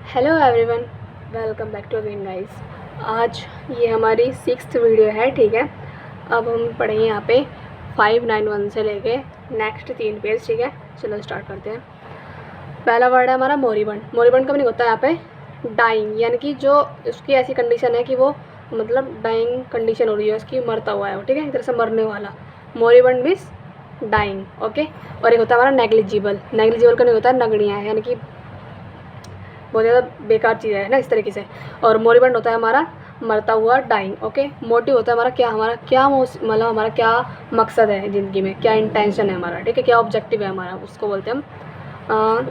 Hello everyone, welcome back to again guys. आज ये हमारी 6th वीडियो है। ठीक है, अब हम पढ़ेंगे यहाँ पे 591 से लेके नेक्स्ट 3 पेज। ठीक है, चलो स्टार्ट करते हैं। पहला वर्ड है हमारा मोरिबंड। मोरिबंड का मीनिंग होता है यहाँ पे डाइंग, यानी कि जो उसकी ऐसी कंडीशन है कि वो मतलब डाइंग कंडीशन हो रही है, उसकी मरता हुआ है वो। ठीक है, एक तरह से मरने वाला। मोरिबंड मीन्स डाइंग। ओके। और एक होता है हमारा नेग्लिजिबल। नेग्लिजिबल का नहीं होता है नगण्य, यानी कि बहुत ज़्यादा बेकार चीज़ है ना, इस तरीके से। और मोरिबंड होता है हमारा मरता हुआ, डाइंग। ओके। मोटिव होता है हमारा क्या मतलब हमारा क्या मकसद है ज़िंदगी में, क्या इंटेंशन है हमारा। ठीक है, क्या ऑब्जेक्टिव है हमारा, उसको बोलते हैं हम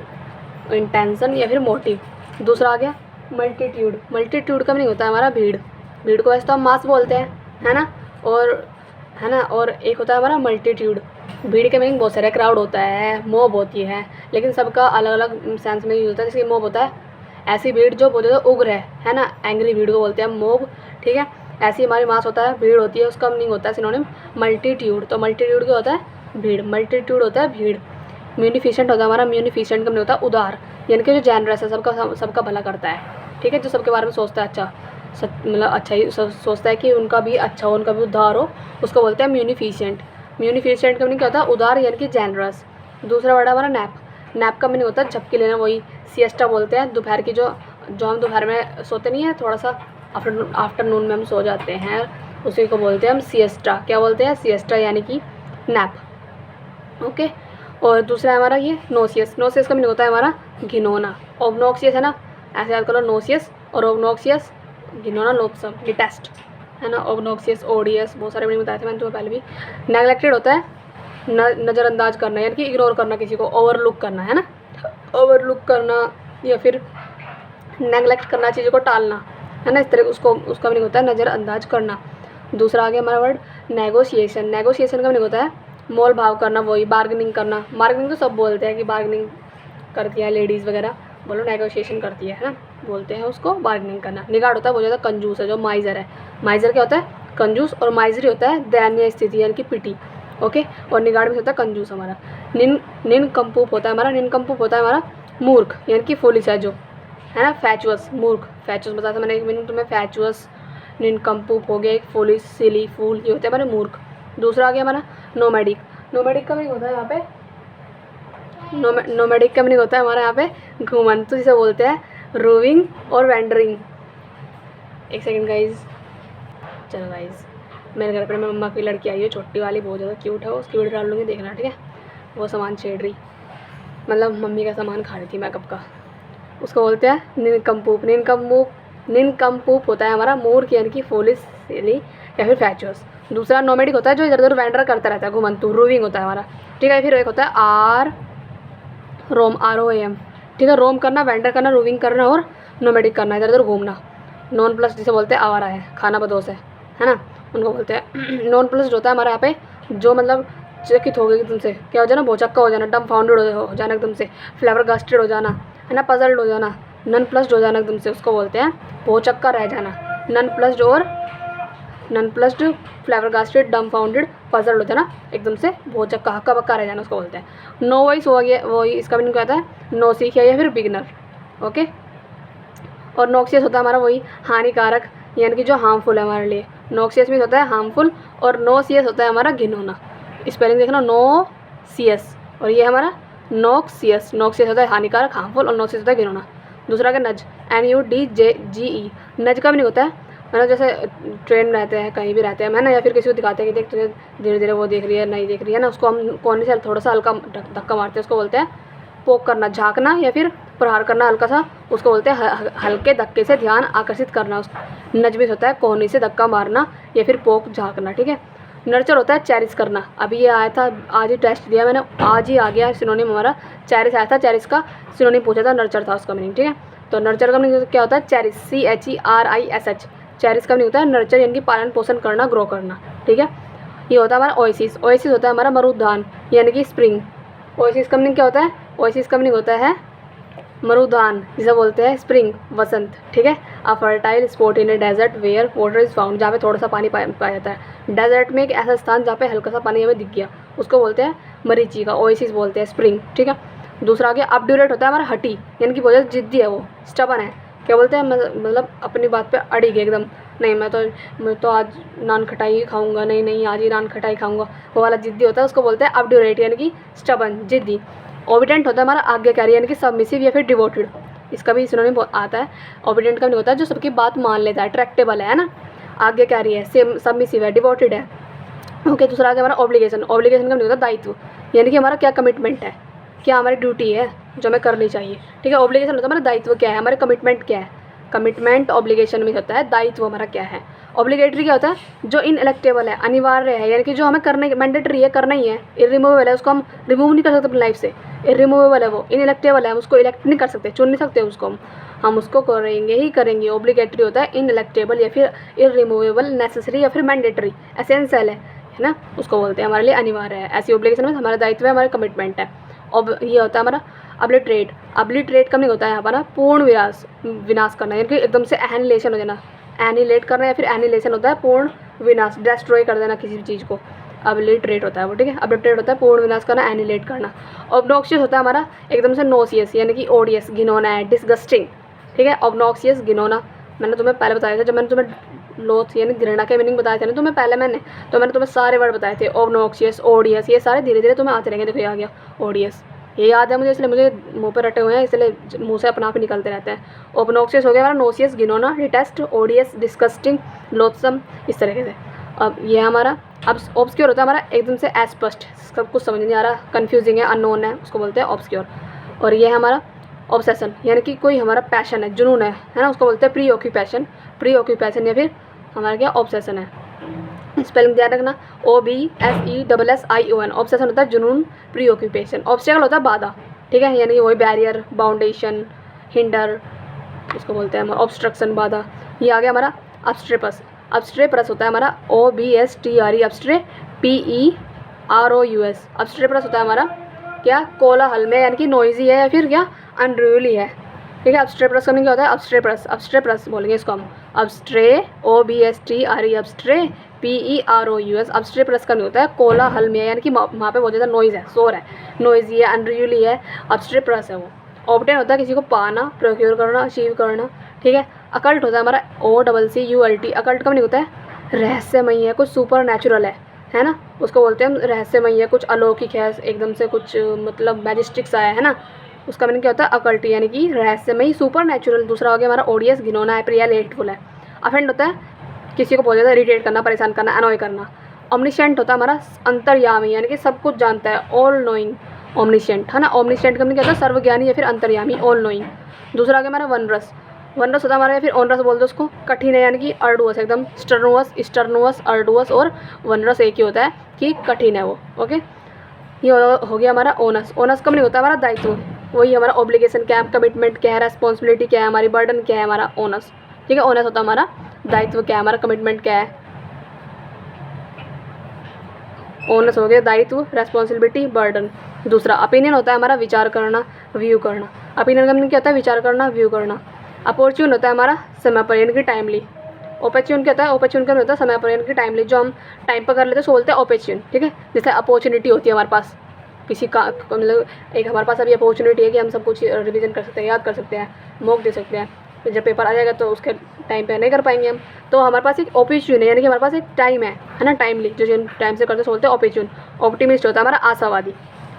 इंटेंशन या फिर मोटिव। दूसरा आ गया मल्टीट्यूड। मल्टीट्यूड का मीनिंग होता है हमारा भीड़। भीड़ को वैसे तो हम मास बोलते हैं, है ना। और एक होता है हमारा मल्टीट्यूड। भीड़ के मीनिंग बहुत सारे, क्राउड होता है, मॉब होती है, लेकिन सबका अलग अलग सेंस में यूज होता है। जैसे मॉब होता है ऐसी भीड़ जो बहुत ज़्यादा उग्र है ना, एंग्री भीड़ को बोलते हैं मॉब। ठीक है, ऐसी हमारी मास होता है, भीड़ होती है, उसका मीनिंग होता है सिनोनिम मल्टीट्यूड। तो मल्टीट्यूड क्या होता है? भीड़। मल्टीट्यूड होता है भीड़। म्यूनिफिशेंट होता है हमारा, म्यूनिफिशेंट का मीनिंग होता है उदार, यानी कि जो जेनरस है, सबका भला करता है। ठीक है, जो सबके बारे में सोचता है अच्छा, मतलब अच्छा ही सोचता है कि उनका भी अच्छा हो, उनका भी उद्धार हो, उसको बोलते हैं म्यूनिफिशेंट। म्यूनिफिशेंट का मीनिंग क्या होता है? उदार, यानी कि जेनरस। दूसरा वर्ड है हमारा नैप। नैप का मीनिंग होता है झपकी लेना, वही सिएस्टा बोलते हैं। दोपहर की जो हम दोपहर में सोते नहीं है, थोड़ा सा आफ्टरनून में हम सो जाते हैं, उसी को बोलते हैं हम सिएस्टा। क्या बोलते हैं? सिएस्टा, यानी कि नैप। ओके। और दूसरा है हमारा ये नोसियस। नोसियस का मीनिंग होता है हमारा घिनौना। ऑब्नॉक्सियस है ना, ऐसे याद करो, नोसियस और ऑब्नॉक्सियस, घिनौना, लोथसम, डिटेस्ट, है ना। ऑब्नॉक्सियस, ओडियस, बहुत सारे मीनिंग बताए थे मैंने तुम्हें पहले भी। नेगलेक्टेड होता है नज़रअंदाज करना, यानी कि इग्नोर करना किसी को, ओवरलुक करना, है ना। ओवरलुक करना या फिर नेगलेक्ट करना, चीज़ों को टालना, है ना, इस तरह उसका मीनिंग होता है नज़रअंदाज करना। दूसरा आ गया हमारा वर्ड नेगोशिएशन। नेगोशिएशन का मीनिंग होता है मोल भाव करना, वही बार्गेनिंग करना। बार्गेनिंग तो सब बोलते हैं कि बार्गेनिंग करती है लेडीज़ वगैरह, बोलो नेगोशिएशन करती है ना, बोलते हैं उसको बार्गेनिंग करना। निगाड़ होता है बहुत ज़्यादा कंजूस है, जो माइजर है। माइजर क्या होता है? कंजूस। और माइजरी होता है दयनीय स्थिति, यानी कि पिटी। ओके। और निगाड़ में होता है कंजूस हमारा। निनकम्पूप होता है हमारा, निनकम्पूप होता है हमारा मूर्ख, यानी कि फुलिश है जो, है ना। फैचुअस, मूर्ख। फैचुअस बताया था मैंने एक मिनट तुम्हें। फैचुअस, निनकम्पूप हो गया एक, फुलिश, सिली, फूल, ये होते हैं हमारे मूर्ख। दूसरा आ गया हमारा नोमैडिक। नोमैडिक का मीनिंग होता है यहाँ पे नोमैडिक का मीनिंग होता है हमारा यहाँ पे घूमन, तो जिसे बोलते हैं रोविंग और वेंडरिंग। एक सेकंड गाइज, चलो गाइज, मेरे घर पर मेरी मम्मा की लड़की आई है, छोटी वाली, बहुत ज़्यादा क्यूट है, उसकी वीडियो डाल लूँगी, देखना। ठीक है, वो सामान छेड़ रही, मतलब मम्मी का सामान खा रही थी मेकअप का। उसको बोलते हैं निनकम्पूप। निनकम्पूप होता है हमारा मूर्ख, यानी कि फुलिश, सिली या फिर फैचुअस। दूसरा नोमैडिक होता है जो इधर उधर वेंडर करता रहता है, घुमंतु, रोविंग होता है हमारा। ठीक है, फिर एक होता है रोम, ROAM। ठीक है, रोम करना, वेंडर करना, रोविंग करना, और नोमैडिक करना, इधर उधर घूमना। नॉन प्लस जिसे बोलते हैं आवारा है, खाना बदोश है ना, उनको बोलते हैं। नॉन प्लस होता है हमारा यहाँ पे जो मतलब चकित हो गई तुमसे, क्या हो जाना, भौचक्का हो जाना, डम फाउंडेड हो जाना एकदम से, फ्लैबरगास्टेड हो जाना, है ना, पजल्ड हो जाना, नन प्लस्ड हो जाना एकदम से, उसको बोलते हैं भौचक्का रह जाना। नन प्लस्ड और नन प्लस्ड, फ्लैबरगास्टेड, डम फाउंडेड, पजल्ड हो जाना, एकदम से भौचक्का, हक्का बक्का रह जाना, उसको बोलते हैं। नो वॉइस हो गया, वही इसका मीनिंग क्या होता है? नो सीखिया या फिर बिगनर। ओके। और नॉक्सियस होता है हमारा वही हानिकारक, यानी कि जो हार्मफुल है हमारे लिए। नॉक्सियस मीन्स होता है हार्मफुल, और नोसियस होता है हमारा घिनौना। स्पेलिंग देखना, नोसियस, और ये हमारा नॉक्सियस। नॉक्सियस होता है हानिकारक, हार्मफुल, और नोसियस होता है घिनौना। दूसरा का नज, NUDGE। नज का भी नहीं होता है ना, जैसे ट्रेन में रहते हैं, कहीं भी रहते हैं, है ना, या फिर किसी को दिखाते हैं कि देख तुझे धीरे धीरे वो देख रही है, नहीं देख रही है ना, उसको हम कोने से थोड़ा सा हल्का धक्का मारते हैं, उसको बोलते हैं पोक करना, झाँकना या फिर प्रहार करना हल्का सा, उसको बोलते हैं हल्के धक्के से ध्यान आकर्षित करना। नजमिस होता है कोहनी से धक्का मारना या फिर पोक, झाँकना। ठीक है। नर्चर होता है चेरिश करना। अभी ये आया था, आज ही टेस्ट दिया मैंने, आज ही आ गया सिनोनिम हमारा, चेरिश आया था, चेरिश का सिनोनिम पूछा था, नर्चर था उसका मीनिंग। ठीक है, तो नर्चर का मीनिंग क्या होता है? Cherish, CHERISH। चेरिश का मीनिंग होता है नर्चर, यानी कि पालन पोषण करना, ग्रो करना। ठीक है, ये होता है हमारा ओएसिस। ओएसिस होता है हमारा मरुद्यान, यानी कि स्प्रिंग। ओएसिस का मीनिंग क्या होता है? ओएसिस का मीनिंग होता है मरुद्यान, जिसे बोलते हैं स्प्रिंग, वसंत। ठीक है, a fertile spot in a desert where water is found, जहाँ पे थोड़ा सा पानी पाया जाता है। डेजर्ट में एक ऐसा स्थान जहाँ पे हल्का सा पानी हमें दिख गया, उसको बोलते हैं मरीचिका, ओएसिस बोलते हैं, स्प्रिंग। ठीक है, दूसरा आ गया अपड्यूरेट होता है हमारा हटी, यानी कि बहुत ज़्यादा जिद्दी है, वो स्टबन है। क्या बोलते हैं, मतलब अपनी बात पे अड़ी गई एकदम, नहीं मैं तो आज नान खटाई ही खाऊंगा, नहीं नहीं आज ही नान खटाई खाऊंगा, वो वाला जिद्दी होता है, उसको बोलते हैं अपड्यूरेट यानी कि स्टबन, जिद्दी। ओबिडेंट होता है हमारा आज्ञाकारी यानी कि सबमिसिव या फिर डिवोटेड, इसका भी सिनोनिम आता है। ओबिडेंट का नहीं होता है जो सबकी बात मान लेता है, ट्रैक्टेबल है ना। आज्ञाकारी है, सेम सबमिसिव है, डिवोटेड है। ओके, दूसरा आ गया हमारा ऑब्लिगेशन। ऑब्लिगेशन का नहीं होता दायित्व, यानी कि हमारा क्या कमिटमेंट है, क्या हमारी ड्यूटी है जो हमें करनी चाहिए, ठीक है। ऑब्लिगेशन होता है हमारा दायित्व क्या है, हमारे कमिटमेंट क्या है। कमिटमेंट ऑब्लिगेशन में होता है, दायित्व हमारा क्या है। ऑब्लिगेटरी क्या होता है, जो इनएलेक्टेबल है, अनिवार्य है, यानी कि जो हमें करने मैंडेटरी है, करना ही है, इरिमूवेबल है, उसको हम रिमूव नहीं कर सकते अपनी लाइफ से, इरिमूवेबल है वो, इनएलेक्टेबल है, हम उसको इलेक्ट नहीं कर सकते, चुन नहीं सकते उसको, हम उसको करेंगे ही करेंगे। ऑब्लिगेटरी होता है इनएलेक्टेबल या फिर इरिमूवेबल, नेसेसरी या फिर मैंडेटरी, एसेंशियल है ना, उसको बोलते हैं हमारे लिए अनिवार्य है। ऐसी ऑब्लिगेशन में हमारा दायित्व है, हमारा कमिटमेंट है। अब ये होता है हमारा अब्लिटरेट। अब्लिटरेट का नहीं होता है हमारा पूर्ण विनाश करना, यानी कि एकदम से एनिलेशन हो जाना, एनिलेट करना या फिर एनिलेशन होता है पूर्ण विनाश, डिस्ट्रॉय कर देना किसी भी चीज़ को, अब्लिटरेट होता है वो, ठीक है। अब्लिटरेट होता है पूर्ण विनाश करना, एनिलेट करना। ऑब्नॉक्सियस होता है हमारा एकदम से नोसियस, यानी कि ओडियस, घिनौना है, डिस्गस्टिंग, ठीक है। ऑब्नॉक्सियस, घिनौना, मैंने तुम्हें पहले बताया था जब मैंने तुम्हें लोथ यानी घृणा के मीनिंग बताए थे ना तुम्हें पहले मैंने तुम्हें सारे वर्ड बताए थे, ऑब्नॉक्सियस, ओडियस, ये सारे धीरे धीरे तुम्हें आते रहेंगे। देखो ये आ गया ओडियस, ये याद है मुझे, इसलिए मुझे मुंह पे रटे हुए हैं, इसलिए मुंह से अपना आप ही निकलते रहते हैं। ऑब्नॉक्सियस हो गया हमारा नोसियस, घिनौना, डिटेस्ट, ओडियस, डिस्गस्टिंग, लोथसम, इस तरीके से। अब ये हमारा अब ऑब्सक्योर होता है हमारा एकदम से अस्पष्ट, सब कुछ समझ नहीं आ रहा, कन्फ्यूजिंग है, अननोन है, उसको बोलते हैं ऑब्सक्योर। और ये है हमारा ऑब्सेशन, यानी कि कोई हमारा पैशन है, जुनून है ना, उसको बोलते हैं प्री ऑक्यूपेशन, प्री ऑक्यूपेशन या फिर हमारा क्या ऑब्सेशन है। स्पेलिंग ध्यान रखना, OBSESSION, ऑब्सेशन होता है जुनून, प्री ऑक्यूपेशन। ऑब्स्टेकल होता है बाधा, ठीक है, यानी कि वही बैरियर, बाउंडेशन, हिंडर, उसको बोलते हैं ऑब्स्ट्रक्शन, बाधा। ये आ गया हमारा अब्स्ट्रेपस। अब्स्ट्रेपरस होता है हमारा OBSTRE, अब्स्ट्रे, PEROUS, अब्स्ट्रेपरस होता है हमारा क्या, कोलाहल में, यानी कि नॉइजी है या फिर क्या अनरूली है, ठीक है। अब्स्ट्रेपरस का क्या होता है, अब्स्ट्रेपरस, अब्स्ट्रेपरस बोलेंगे इसको हम, अब्स्ट्रे, OBSTRE, अब्स्ट्रे, PEROUS, अब्स्ट्रेपरस का नहीं होता है कोलाहल में, यानी कि वहाँ पे बहुत ज़्यादा नॉइज़ है, शोर है, नॉइजी है, अनरूली है, अब्स्ट्रेपरस है वो। ऑब्टेन होता है किसी को पाना, प्रोक्योर करना, अचीव करना, ठीक है। अकल्ट होता है हमारा OCCULT, अकल्ट का नहीं होता है रहस्यमयी है, कुछ सुपर नेचुरल है ना, उसको बोलते हैं हम रहस्यमयी है, कुछ अलौकिक है, एकदम से कुछ मतलब मैजिस्टिक सा है ना, उसका मीनिंग क्या होता है अकल्ट, यानी कि रहस्यमयी, सुपर नेचुरल। दूसरा हो गया हमारा ओडियस, घिनौना है, प्रिया, लेटफुल है। अफेंड होता है किसी को बहुत ज़्यादा इरिटेट करना, परेशान करना, अनॉय करना। ओमनिशेंट होता है हमारा अंतर्यामी, यानी कि सब कुछ जानता है, ऑल नोइंग, ओमनिशेंट है ना। ओमनिशेंट का मीनिंग क्या होता है सर्वज्ञानी या फिर अंतर्यामी, ऑल नोइंग। दूसरा आ गया हमारा वनरस। वनरस होता है हमारा या फिर ऑनरस बोल दो उसको, कठिन है, यानी कि अर्डुअस, एकदम स्टर्नुअस, अर्डुअस और वनरस एक ही होता है कि कठिन है वो, ओके। ये हो गया हमारा ओनस। ओनस का नहीं होता है हमारा दायित्व, वही हमारा ऑब्लिगेशन क्या है, कमिटमेंट क्या है, रेस्पॉन्सिबिलिटी क्या है, हमारी बर्डन क्या है, हमारा ओनस, ठीक है। ओनस होता है हमारा दायित्व क्या है, हमारा कमिटमेंट क्या है, ओनस हो गया दायित्व, रेस्पॉन्सिबिलिटी, बर्डन। दूसरा अपिनियन होता है हमारा विचार करना, व्यू करना। अपिनियन का मीनिंग क्या होता है विचार करना, व्यू करना। अपॉर्चुन होता है हमारा समय पर, यानी कि टाइमली। ओपेच्यून क्या होता है, ओपेच्यून का होता है समय पर, यानी कि टाइमली, जो हम टाइम पर कर लेते हैं उसको बोलते हैं ओपेच्यून, ठीक है। जैसे अपॉर्चुनिटी होती है हमारे पास किसी का, मतलब एक हमारे पास अभी अपॉर्चुनिटी है कि हम सब कुछ रिवीजन कर सकते हैं, याद कर सकते हैं, मॉक दे सकते हैं, तो जब पेपर आ जाएगा तो उसके टाइम पे नहीं कर पाएंगे हम, तो हमारे पास एक ओपिच्यून है, यानी कि हमारे पास एक टाइम है ना, टाइमली, जो टाइम से करते बोलते हैं ओपिच्यून। ऑप्टिमिस्ट होता है हमारा आशावादी,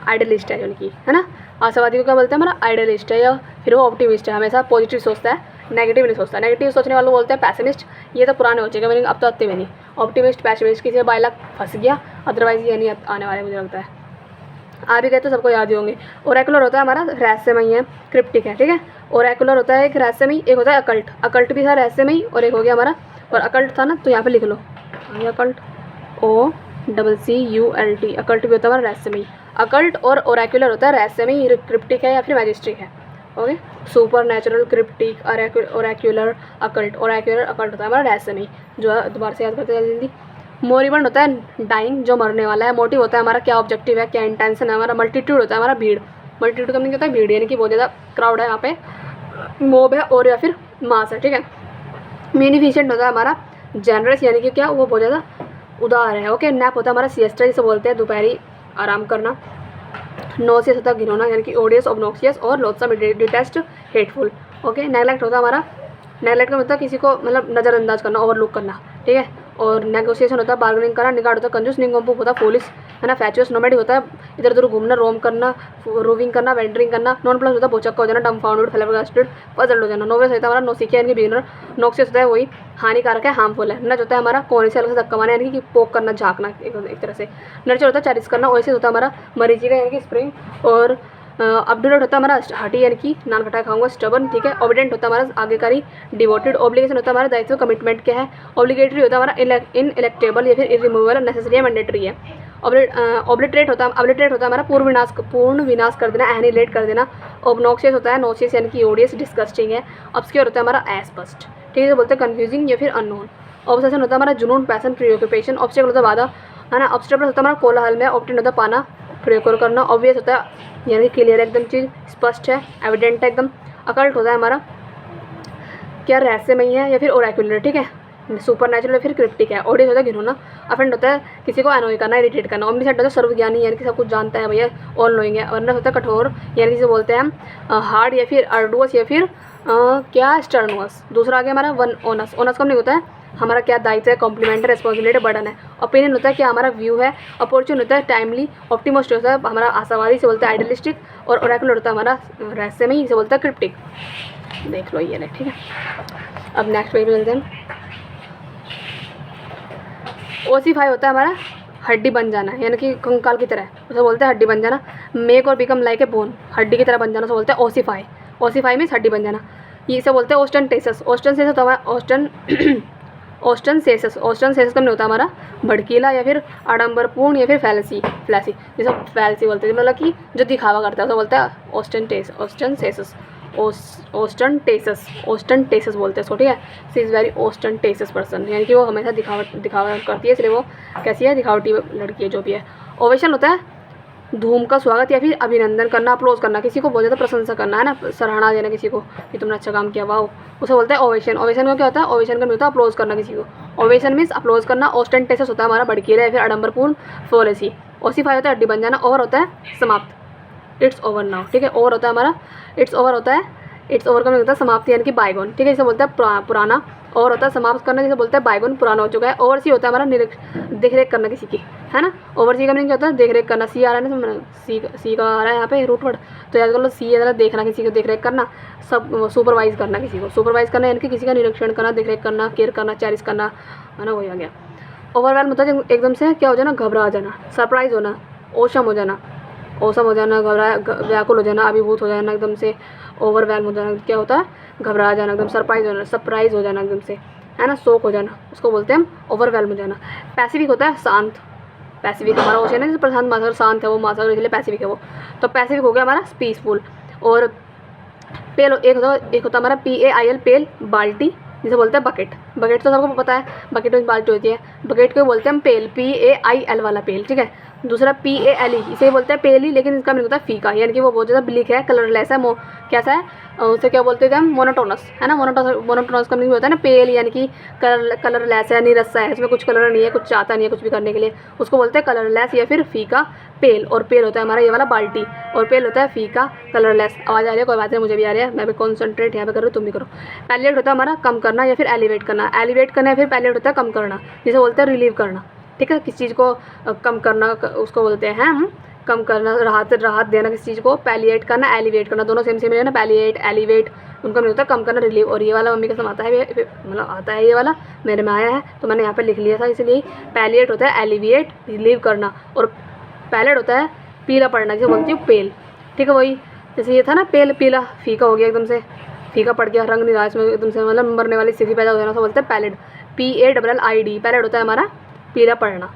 आइडियलिस्ट है, यानी कि है ना, आशावादी को क्या बोलते हैं हमारा आइडियलिस्ट है, या फिर वो ऑप्टिमिस्ट है, हमेशा पॉजिटिव सोचता है, नेगेटिव नहीं सोचता। नेगेटिव सोचने वालों बोलते हैं पैसिमिस्ट, ये तो पुराने हो चुके, अब तो आते भी नहीं। ऑप्टिमिस्ट, पैसिमिस्ट, किसी बाइलक फंस गया, अदरवाइज ये नहीं आने वाले मुझे लगता है, आ भी गए तो सबको याद ही होंगे। ओरेकुलर होता है हमारा रहस्यमयी है, क्रिप्टिक है, ठीक है। ओरेकुलर होता है एक रहस्यमयी, एक होता है अकल्ट, अकल्ट भी था रहस्यमयी, और एक हो गया हमारा, और अकल्ट था ना तो यहाँ पे लिख लो अकल्ट, OCCULT, अकल्ट भी होता है हमारा रहस्यमयी। अकल्ट और ओरेकुलर होता है रहस्यमयी, क्रिप्टिक है या फिर मैजिस्टिक है, okay. Supernatural, cryptic, oracular, occult. Oracular occult होता है हमारा रहस्यमयी, जो है दोबारा से याद करते हैं जल्दी। मोरिबंड होता है डाइंग, जो मरने वाला है। मोटिव होता है हमारा क्या ऑब्जेक्टिव है, क्या इंटेंशन है हमारा। मल्टीट्यूड होता है हमारा भीड़, मल्टीट्यूड का मीनिंग होता है भीड़, यानी कि बहुत ज़्यादा क्राउड है यहाँ पे, मोब है और या फिर मास है, ठीक है। मीनिफिशेंट होता है हमारा जेनरस, यानी कि क्या वो बहुत ज़्यादा उदार है, ओके। नैप होता है हमारा सिएस्टा, जिसे बोलते हैं दोपहरी आराम करना। नॉसियस होता है घिनौना यानी कि ओडियस, ऑब्नॉक्सियस और लोथसम डिटेस्ट, हेटफुल। ओके, नेगलेक्ट होता है हमारा, नेगलेक्ट का मतलब किसी को मतलब नज़रअंदाज करना, ओवरलुक करना, ठीक है। और नेगोशिएशन होता है बार्गेनिंग करना, निगार्ड होता है कंजूस, निगोम्पुक होता है फूलिश, है ना। फैचुअस, नोमैडिक होता है इधर उधर घूमना, रोम करना, रोविंग करना, वेंडरिंग करना। नॉन प्लस होता है भौचक्का हो जाना, डम्फाउंडेड, फ्लैबरगास्टेड, पजल्ड हो जाना। नोवेस होता है हमारा नौसिखिया यानी कि बिगिनर। नॉक्सियस होता है वही हानिकारक है, हार्मफुल है। नच होता है हमारा कोने से धक्का मारना यानी कि पोक करना, झाँकना एक तरह से। नर्चर होता है चैरिस करना। ओएसिस होता है हमारा मरीचिका यानी कि स्प्रिंग। और अपडुलेट होता है हमारा हटी यानी कि नान खटाया खाऊंगा, स्टबन, ठीक है। ओबिडेंट होता है हमारा आज्ञाकारी, डिवोटेड। ऑब्लिगेशन होता है हमारा दायित्व, कमिटमेंट क्या है। ऑब्लिगेटरी होता है हमारा इनइलेक्टेबल या फिर इरिमूवेबल, नेसेसरी है, मैंडेटरी है। ऑब्लिटरेट होता है हमारा पूर्ण विनाश कर देना, एनिलेट कर देना। ऑब्नॉक्सियस होता है नॉसियस यानी कि ओडियस, डिस्गस्टिंग है। ऑब्सक्योर होता है हमारा एस्पस्ट, ठीक है, तो बोलते हैं कन्फ्यूजिंग या फिर अननोन। ऑब्सेशन होता है हमारा जुनून, पैशन, प्रीऑक्यूपेशन। ऑब्स्टेकल होता है बाधा, है ना। ऑब्स्टेकल होता है हमारा कोलाहल में। ऑप्टेन होता है पाना, प्रियोर करना। ऑब्वियस होता है यानी क्लियर एकदम चीज़, स्पष्ट है, एविडेंट है एकदम। अकल्ट होता है हमारा क्या रहस्यमय है या फिर ओरेक्युलर, ठीक है। सुपर नेचुरल या फिर क्रिप्टिक है। ऑडियस होता है घिनौना। अफेंड होता है किसी को अनोय करना, इरिटेट करना। ओमनीसेंट होता है सर्वज्ञानी यानी कि सब कुछ जानता है भैया, ऑल नोइंग है। वर्नस होता है कठोर यानी जिसे बोलते हैं हम हार्ड या फिर अर्डुअस या फिर क्या स्टर्नुअस। दूसरा आ गया हमारा वन ओनस। ओनस कब नहीं होता है हमारा क्या दायित्व है, कॉम्प्लीमेंट है, रेस्पॉन्सिबिलिटी, बर्डन है। ओपिनियन होता है क्या हमारा व्यू है। अपॉर्चुन होता है टाइमली। ऑप्टिमिस्ट होता है हमारा आशावादी से बोलता है आइडियलिस्टिक। और ओरेकुलर होता है हमारा रहस्यमयी से बोलता है क्रिप्टिक। देख लो ये, ठीक है। अब नेक्स्ट पेज पे चलते हैं। ओसीफाई होता है हमारा हड्डी बन जाना यानी कि कंकाल की तरह, उसे बोलते हैं हड्डी बन जाना। मेक और बिकम लाइक ए बोन, हड्डी की तरह बन जाना, उसे बोलते हैं ओसीफाई। ओसीफाई मीन्स हड्डी बन जाना। ये इसे बोलते हैं ओस्टेंटेसस। ओस्टेंटेसस होता है ओस्टेंसेसस। ओस्टेंसेसस का नहीं होता हमारा भड़कीला या फिर आडंबरपूर्ण या फिर फ्लैसी, जिसे फ्लैसी बोलते हैं, मतलब कि जो दिखावा करता है उसे बोलता है ओस्टेंसेसस। ओस्टेंटेसस बोलते हैं इसको, ठीक है। सी इज़ वेरी ओस्टेंटेसस पर्सन यानी कि वो हमेशा दिखावा करती है, इसलिए वो कैसी है, दिखावटी लड़की है जो भी है। ओवेशन होता है धूम का स्वागत या फिर अभिनंदन करना, अप्लोज करना, किसी को बहुत ज़्यादा प्रशंसा करना, है ना, सराहना देना किसी को कि तुमने अच्छा काम किया, वाह, उसे बोलते हैं ओवेशन। ओवेशन का क्या होता है, ओवेशन का नहीं होता अप्लोज करना किसी को। ओवेशन मीन्स अप्लोज करना। ओस्टेंटेसस होता है हमारा भड़कीला या फिर आडंबरपूर्ण, फ्लोलेसी। ओसीफाई होता है हड्डी बन जाना। ओवर होता है समाप्त, इट्स ओवर नाउ, ठीक है। ओवर होता है हमारा इट्स ओवर होता है, इट्स ओवर का मतलब होता है समाप्ति यानी कि बायगोन, ठीक है, इसे बोलता है पुराना। और होता है समाप्त करना, जिसे बोलते हैं बायगोन, पुराना हो चुका है। ओवरसी होता है हमारा देख रेख करना किसी की, है ना। ओवरसी का मीनिंग क्या होता है, देख रेख करना। सी आ रहा है ना, सी का आ रहा है यहाँ पे रूट वर्ड, तो याद कर लो सी है देखना, किसी को देख रेख करना, सब सुपरवाइज करना किसी को। सुपरवाइज करना यानी कि किसी का निरीक्षण करना, देख रेख करना, केयर करना, चैरिस करना, है ना, वही आ गया। ओवरवेल्म होता है एकदम से क्या हो जाना, घबरा जाना, सरप्राइज होना, औसम हो जाना, व्याकुल हो जाना, अभिभूत हो जाना, एकदम से ओवरवेल्म हो जाना, क्या होता है, घबरा जाना, एकदम सरप्राइज हो जाना एकदम से, है ना, शोक हो जाना, उसको बोलते हैं हम ओवरवेल्म हो जाना। पैसिफिक होता है शांत। पैसिफिक हमारा ओशन है जैसे प्रशांत महासागर, शांत है वो महासागर, इसलिए पैसिफिक है वो। तो पैसिफिक हो गया हमारा पीसफुल। और पेल एक होता है हमारा PAIL, पेल, बाल्टी, जिसे बोलते हैं बकेट। बकेट तो सबको पता है, बकेट में बाल्टी होती है, बकेट को बोलते हैं हम पेल, PAIL वाला पेल, ठीक है। दूसरा PALE, इसे बोलते हैं पेली, लेकिन इसका मीनिंग होता है फीका, यानी कि वो बहुत ज़्यादा ब्लिक है, कलरलेस है, कैसा है, उसे क्या बोलते थे हम, मोनोटोनस, है ना। मोनोटोनस का मीनिंग होता है ना पेल, यानी कि कलरलेस है, निरस्सा है, इसमें कुछ कलर नहीं है, कुछ चाहता नहीं है कुछ भी करने के लिए, उसको बोलते हैं कलरलेस या फिर फीका पेल। और पेल होता है हमारा ये वाला बाल्टी, और पेल होता है फीका, कलरलेस। आवाज़ आ रही है, कोई बात नहीं, मुझे भी आ रही है, मैं भी कॉन्सेंट्रेट यहाँ पे कर रही हूँ, तुम भी करो। पैलिएट होता है हमारा कम करना या फिर एलिवेट करना। एलिवेट करना या फिर पैलिएट होता है कम करना, जिसे बोलते हैं रिलीव करना, ठीक है। किसी चीज़ को कम करना उसको बोलते हैं हम कम करना, राहत देना किसी चीज़ को। पैलिएट करना, एलिवेट करना, दोनों सेम है ना, पैलिएट, एलिवेट, उनका नहीं होता कम करना, रिलीव। और ये वाला मम्मी का सम आता है, मतलब आता है, ये वाला मेरे में आया है तो मैंने यहाँ पे लिख लिया था, इसलिए पैलिएट होता है एलिविएट, रिलीव करना। और पैलेट होता है पीला पड़ना, जिसे बोलती हूँ पेल, ठीक है। वही जैसे ये था ना पेल, पीला फीका हो गया, एकदम से फीका पड़ गया, रंग नहीं रहा इसमें, एकदम से मतलब मरने वाली स्थिति पैदा हो जाना, तो बोलते हैं पैलेट, PALLID। पैलेट होता है हमारा पीला पड़ना,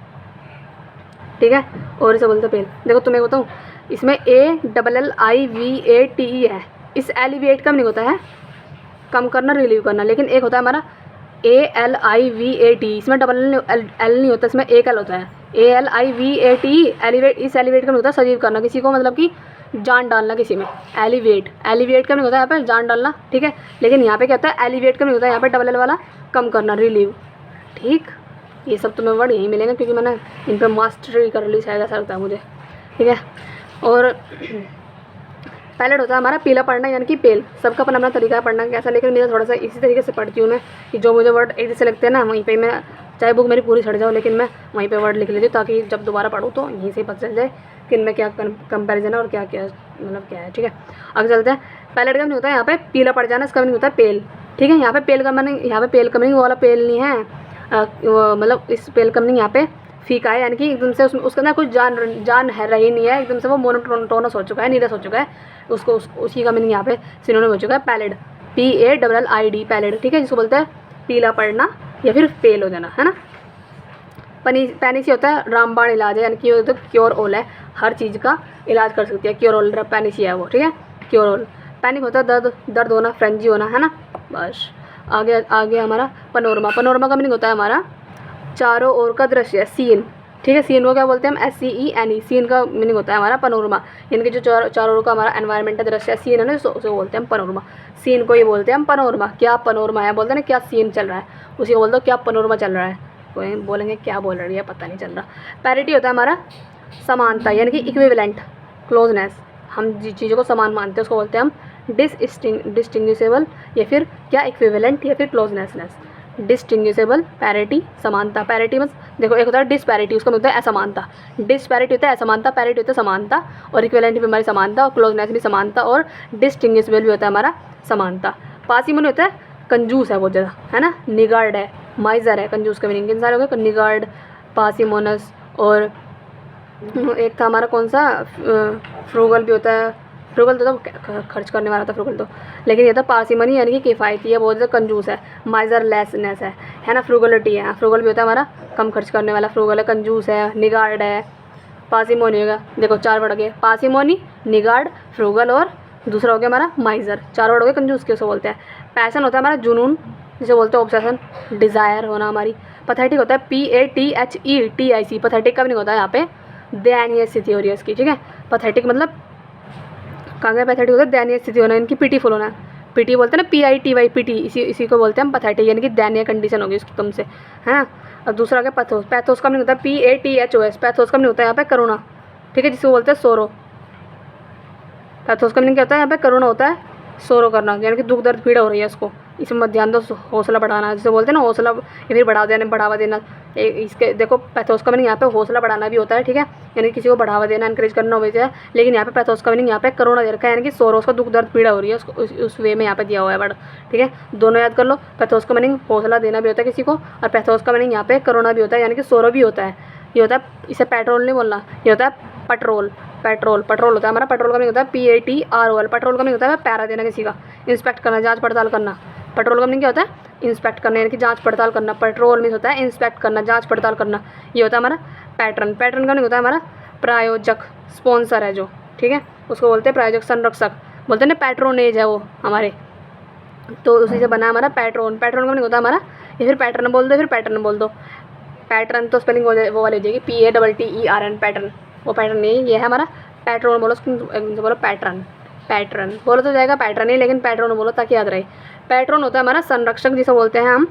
ठीक है। और इसे बोलते हैं पेल। देखो तुम्हें बताऊँ, इसमें ALLIVATE है, इस एलिविएट का नहीं होता है कम करना, रिलीव करना, लेकिन एक होता है हमारा ALIVAT, इसमें डबल एल नहीं होता, इसमें एक एल होता है, ALIVAT, एलिवेट। इस एलिवेट का नहीं होता सजीव करना किसी को, मतलब कि जान डालना किसी में, एलिवेट का नहीं होता यहाँ पे जान डालना, ठीक है। लेकिन यहाँ पे क्या होता है, एलिवेट का नहीं होता, यहाँ पे डबल एल वाला कम करना, रिलीव, ठीक। ये सब तुम्हें वर्ड यहीं मिलेंगे क्योंकि मैंने इन पर मास्टरी कर ली, शायद ऐसा लगता है मुझे, ठीक है। और पैलेट होता है हमारा पीला पढ़ना यानी कि पेल। सबका अपना अपना तरीका है पढ़ना कैसा, लेकिन मेरा थोड़ा सा इसी तरीके से पढ़ती हूँ मैं कि जो मुझे वर्ड एक जैसे लगते हैं ना वहीं पे मैं, चाहे बुक मेरी पूरी छट जाओ लेकिन मैं वहीं पे वर्ड लिख लेती हूँ ताकि जब दोबारा पढ़ूँ तो यहीं से ही पता चल जाए कि इनमें क्या कंपैरिजन है और क्या क्या मतलब क्या है। ठीक है, अब चलते हैं। पैलेट का मीनिंग होता है यहाँ पे पीला पड़ जाना, इसका मीनिंग होता है पेल। ठीक है, यहाँ पे पेल का मीनिंग, यहाँ पे पेल का मीनिंग वो वाला पेल नहीं है, मतलब इस पेल का मीनिंग यहाँ पे फीका है, यानी कि एकदम से उसके अंदर कुछ जान है रही नहीं है, एकदम से वो मोनोटोनस हो चुका है, नीरस हो चुका है, उसको उसी का मीनिंग यहाँ पे सिनोनिम हो चुका है पैलिड, PALLID पैलिड। ठीक है, जिसको बोलते हैं पीला पड़ना या फिर पेल हो जाना, है ना। पैनिसी होता है रामबाण इलाज है, यानी कि ये तो क्योर ऑल है, हर चीज़ का इलाज कर सकती है, क्योर ऑल पैनिसी है वो। ठीक है, क्योर ऑल। पैनिक होता है दर्द होना, फ्रेंजी होना, है ना। बस आगे हमारा पनोरमा। पनोरमा का मीनिंग होता है हमारा चारों ओर का दृश्य, सीन। ठीक है, सीन को क्या बोलते हैं हम, SCENE। सीन का मीनिंग होता है हमारा पनोरमा, यानी कि जो चारों ओर का हमारा एनवायरनमेंट है, दृश्य सीन है ना, उसे बोलते हैं हम पनोरमा। सीन को ये बोलते हैं हम पनोरमा। क्या पनोरमा है, बोलते हैं ना क्या सीन चल रहा है, उसी को बोलते हो क्या पनोरमा चल रहा है। कोई बोलेंगे क्या बोल रही है, पता नहीं चल रहा। पैरिटी होता है हमारा समानता, यानी कि इक्विवेलेंट, क्लोजनेस, हम जिस चीज़ों को समान मानते हैं उसको बोलते हैं हम डिस्टिंग्विशेबल या फिर क्या इक्विवेलेंट या फिर क्लोजनेसनेस। डिस्टिंग्विशेबल, पैरिटी, समानता। पैरिटी बस देखो, एक होता है डिस्पैरिटी, उसका मतलब होता है असमानता। डिस्पैरिटी होता है असमानता, पैरिटी होता है समानता, और इक्विवेलेंट भी हमारी समानता, और क्लोजनेस भी समानता, और डिस्टिंग्विशेबल भी होता है हमारा समानता। पार्सिमनी होता है कंजूस है बहुत ज़्यादा, है ना। निगार्ड है, माइजर है, कंजूस का मीनिंग किन सारे हो गए, निगार्ड, पार्सिमोनस, और एक था हमारा कौन सा, फ्रूगल भी होता है। फ्रूगल तो खर्च करने वाला था फ्रूगल तो, लेकिन ये तो पार्सिमनी यानी कि किफ़ायती है, बहुत ज़्यादा कंजूस है। माइजर लेसनेस है ना। फ्रूगलिटी है, फ्रूगल भी होता है हमारा कम खर्च करने वाला, फ्रूगल है, कंजूस है, निगार्ड है, पार्सिमोनी होगा। देखो 4 वर्ड गए, पार्सिमोनी, निगार्ड, फ्रूगल और दूसरा हो गया हमारा माइजर। 4 वर्ड हो गए कंजूस के, उसको बोलते हैं। पैसन होता है हमारा जुनून, जिसे बोलते हैं ऑब्सेशन, डिज़ायर होना हमारी। पैथेटिक होता है PATHETIC। पैथेटिक का भी नहीं होता है यहाँ पे दयनीय स्थिति हो रही है इसकी। ठीक है, पैथेटिक मतलब कहाँ गया, पैथेटिक होता है दयनीय स्थिति होना, इनकी पिटीफुल होना। पिटी बोलते हैं ना, PITY, पिटी, इसी को बोलते हैं हम पैथेटिक, यानी कि दयनीय कंडीशन होगी उसकी कम से, है ना। अब दूसरा आ गया पैथोस। पैथोस का नहीं होता है PATHOS। पैथोस का नहीं होता है यहाँ पे करुणा। ठीक है, जिसको बोलते हैं सोरो। पैथोस का मीनिंग क्या होता है यहाँ पे, करुणा होता है, सोरो करना, यानी कि दुख दर्द पीड़ा हो रही है उसको, इसमें मत ध्यान दो। हौसला बढ़ाना जिसे बोलते हैं ना, हौसला या फिर बढ़ावा देना। इसके देखो पैथोस का मीनिंग यहाँ पे हौसला बढ़ाना भी होता है। ठीक है, यानी किसी को बढ़ावा देना, इनकरेज करना हो जाए, लेकिन यहाँ पे पैथोस का मीनिंग यहाँ पे करुणा दे रखा है, यानी कि सोरो, उसका दुख दर्द पीड़ा हो रही है, उसको उस वे में यहाँ पे दिया हुआ है वर्ड। ठीक है, दोनों याद कर लो। पैथोस का मीनिंग हौसला देना भी होता है किसी को, और पैथोस का मीनिंग यहाँ पे करुणा भी होता है, यानी कि सोरो भी होता है। ये होता है, इसे पेट्रोल नहीं बोलना, ये होता है पेट्रोल। पेट्रोल होता है हमारा, पेट्रोल का मीनिंग होता है PATROL। पेट्रोल का मीनिंग होता है पैरा देना किसी का, इंस्पेक्ट करना, जांच पड़ताल करना। पेट्रोल का मीनिंग क्या होता है, इंस्पेक्ट करना, यानी कि जांच पड़ताल करना। पेट्रोल मीन्स होता है इंस्पेक्ट करना, जांच पड़ताल करना। ये होता है हमारा पैटर्न। पैटर्न का मीनिंग होता है हमारा प्रायोजक, स्पॉन्सर है जो। ठीक है, उसको बोलते हैं प्रायोजक, संरक्षक, बोलते हैं ना, पैट्रोनेज है वो हमारे, तो उसी से बना हमारा पैट्रोन। पैट्रोन का मीनिंग होता है हमारा, या फिर पैटर्न बोल दो, फिर पैटर्न बोल दो। पैटर्न तो स्पेलिंग वो वाली हो जाएगी PATTERN, पैटर्न, वो पैटर्न नहीं, ये है हमारा पैट्रोन। बोलो बोलो पैटर्न, पैटर्न बोलो तो जाएगा पैटर्न ही, लेकिन पैट्रोन बोलो ताकि याद रहे। पैट्रोन होता है हमारा संरक्षक, जिसे बोलते हैं हम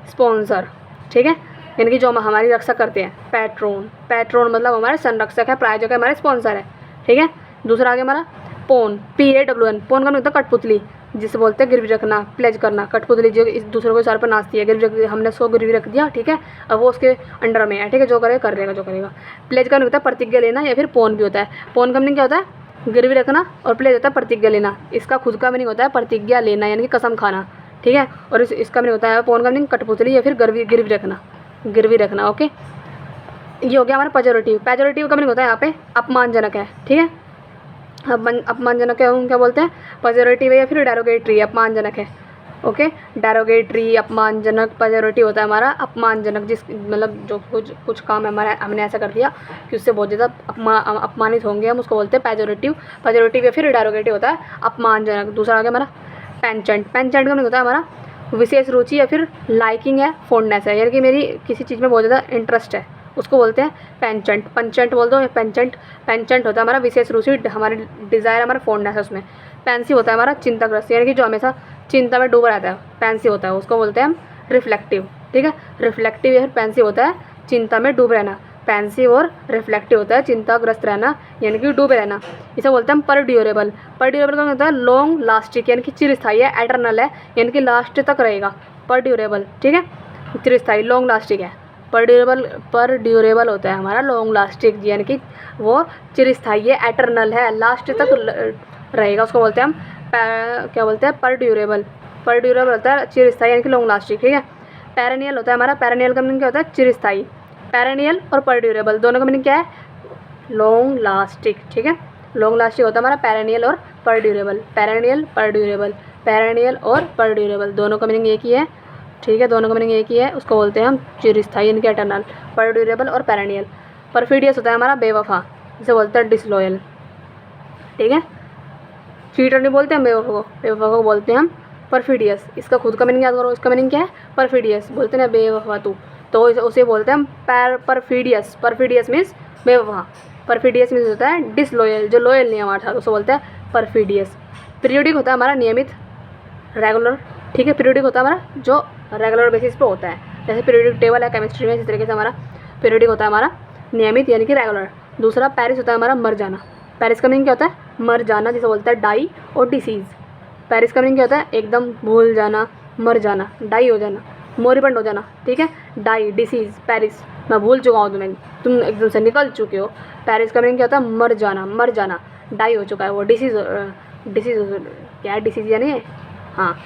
स्पॉन्सर। ठीक है, यानी कि जो हमारी रक्षा करते हैं, पैट्रोन मतलब हमारे संरक्षक है, प्रायोजक है, हमारे स्पॉन्सर है। ठीक है, दूसरा आगे हमारा पोन, PAWN। पोन का मतलब होता है कठपुतली, जिसे बोलते हैं गिरवी रखना, प्लेज करना। कठपुतली जो इस दूसरे को सर पर नाचती है, गिरवी हमने उसको गिरवी रख दिया। ठीक है, अब वो उसके अंडर में है। ठीक है, जो करेगा कर लेगा, जो करेगा। प्लेज का नहीं होता है प्रतिज्ञा लेना, या फिर पोन भी होता है। पोन का मीनिंग क्या होता है, गिरवी रखना, और प्लेज होता है प्रतिज्ञा लेना। इसका खुद का मीनिंग होता है प्रतिज्ञा लेना, यानी कि कसम खाना। ठीक है, और इसका मीनिंग होता है पोन का मीनिंग कठपुतली या फिर गिरवी रखना। ओके, ये हो गया हमारा पेजोरेटिव। पेजोरेटिव का मीनिंग होता है यहाँ पे अपमानजनक है। ठीक है, अपमानजनक है, क्या बोलते हैं, पेजोरेटिव है या फिर डेरोगेटरी, अपमानजनक है। ओके, डेरोगेटरी, अपमानजनक। पेजोरेटिव होता है हमारा अपमानजनक, जिस मतलब जो कुछ काम हमारा हमने ऐसा कर दिया कि उससे बहुत ज़्यादा अपमानित होंगे हम, उसको बोलते हैं पेजोरेटिव या फिर डेरोगेटिव होता है अपमानजनक। दूसरा आ गया हमारा पेंचेंट। पेंचेंट का मतलब होता है हमारा विशेष रुचि या फिर लाइकिंग है, फोन्डनेस है, यानी कि मेरी किसी चीज़ में बहुत ज़्यादा इंटरेस्ट है, उसको बोलते हैं पेंचेंट। पेंचेंट बोल दो या पेंचेंट होता है हमारा विशेष रुचि, हमारी डिज़ायर, हमारा फोन्डनेस है उसमें। पेंसिव होता है हमारा चिंताग्रस्त, यानी कि जो हमेशा चिंता में डूबा रहता है, पेंसिव होता है, उसको बोलते हैं हम रिफ्लेक्टिव। ठीक है, रिफ्लेक्टिव या फिर पेंसिव होता है चिंता में डूब रहना। पेंसिव और रिफ्लेक्टिव होता है, चिंताग्रस्त रहना यानी कि डूबे रहना। इसे बोलते हैं पर ड्यूरेबल। पर ड्यूरेबल का होता है लॉन्ग लास्टिक यानी कि चिरस्थायी है, एटर्नल है यानी कि लास्ट तक रहेगा। पर ड्यूरेबल ठीक है, चिरस्थायी लॉन्ग लास्टिक है। पर ड्यूरेबल होता है हमारा लॉन्ग लास्टिक यानी कि वो चिरस्थायी है, एटर्नल है, लास्ट तक रहेगा, उसको बोलते हैं हम क्या बोलते हैं पर ड्यूरेबल। पर ड्यूरेबल होता है चिरस्थायी यानी कि लॉन्ग लास्टिक ठीक है। पेरेनियल होता है हमारा, पेरेनियल का मीनिंग क्या होता है चिरस्थायी। पेरेनियल और पर ड्यूरेबल दोनों का मीनिंग क्या है लॉन्ग लास्टिक ठीक है। लॉन्ग लास्टिक होता है हमारा पेरेनियल और पर ड्यूरेबल। पेरेनियल पर ड्यूरेबल, पेरेनियल और पर ड्यूरेबल दोनों का मीनिंग एक ही है ठीक है, दोनों का मीनिंग एक ही है, उसको बोलते हैं हम चिरस्थायी यानी कि एटर्नल। पर ड्यूरेबल और पेरेनियल। परफिडियस होता है हमारा बेवफा, जिसे बोलते हैं डिसलॉयल ठीक है। चीटर नहीं बोलते हम बेवफा को, बेवफा को बोलते हैं हम परफिडियस। इसका खुद का मीनिंग याद करो, इसका मीनिंग क्या है परफिडियस, बोलते हैं ना बेवफा तू, तो उसे बोलते हैं हम परफिडियस। परफिडियस मीन्स बेवफा, परफिडियस मीन्स होता है डिसलॉयल, जो लॉयल नहीं है हमारे साथ, उसे बोलते हैं परफिडियस। पीरियोडिक होता है हमारा नियमित, रेगुलर ठीक है। पीरियोडिक होता है हमारा जो रेगुलर बेसिस पे होता है, जैसे पीरियोडिक टेबल है केमिस्ट्री में, इसी तरीके से हमारा पीरियोडिक होता है हमारा नियमित यानी कि रेगुलर। दूसरा पेरिस होता है हमारा मर जाना। पेरिस का मीनिंग क्या होता है मर जाना, जिसे बोलता है डाई और डिसीज़। पेरिस का मीनिंग क्या होता है एकदम भूल जाना, मर जाना, डाई हो जाना, मोरिबंड हो जाना ठीक है। डाई डिसीज़ पेरिस, मैं भूल चुका हूँ तुम्हें, तुम एकदम से निकल चुके हो। पेरिस का मीनिंग क्या होता है मर जाना, मर जाना, डाई हो चुका है वो, डिसीज़ क्या है डिसीज़ यानी हाँ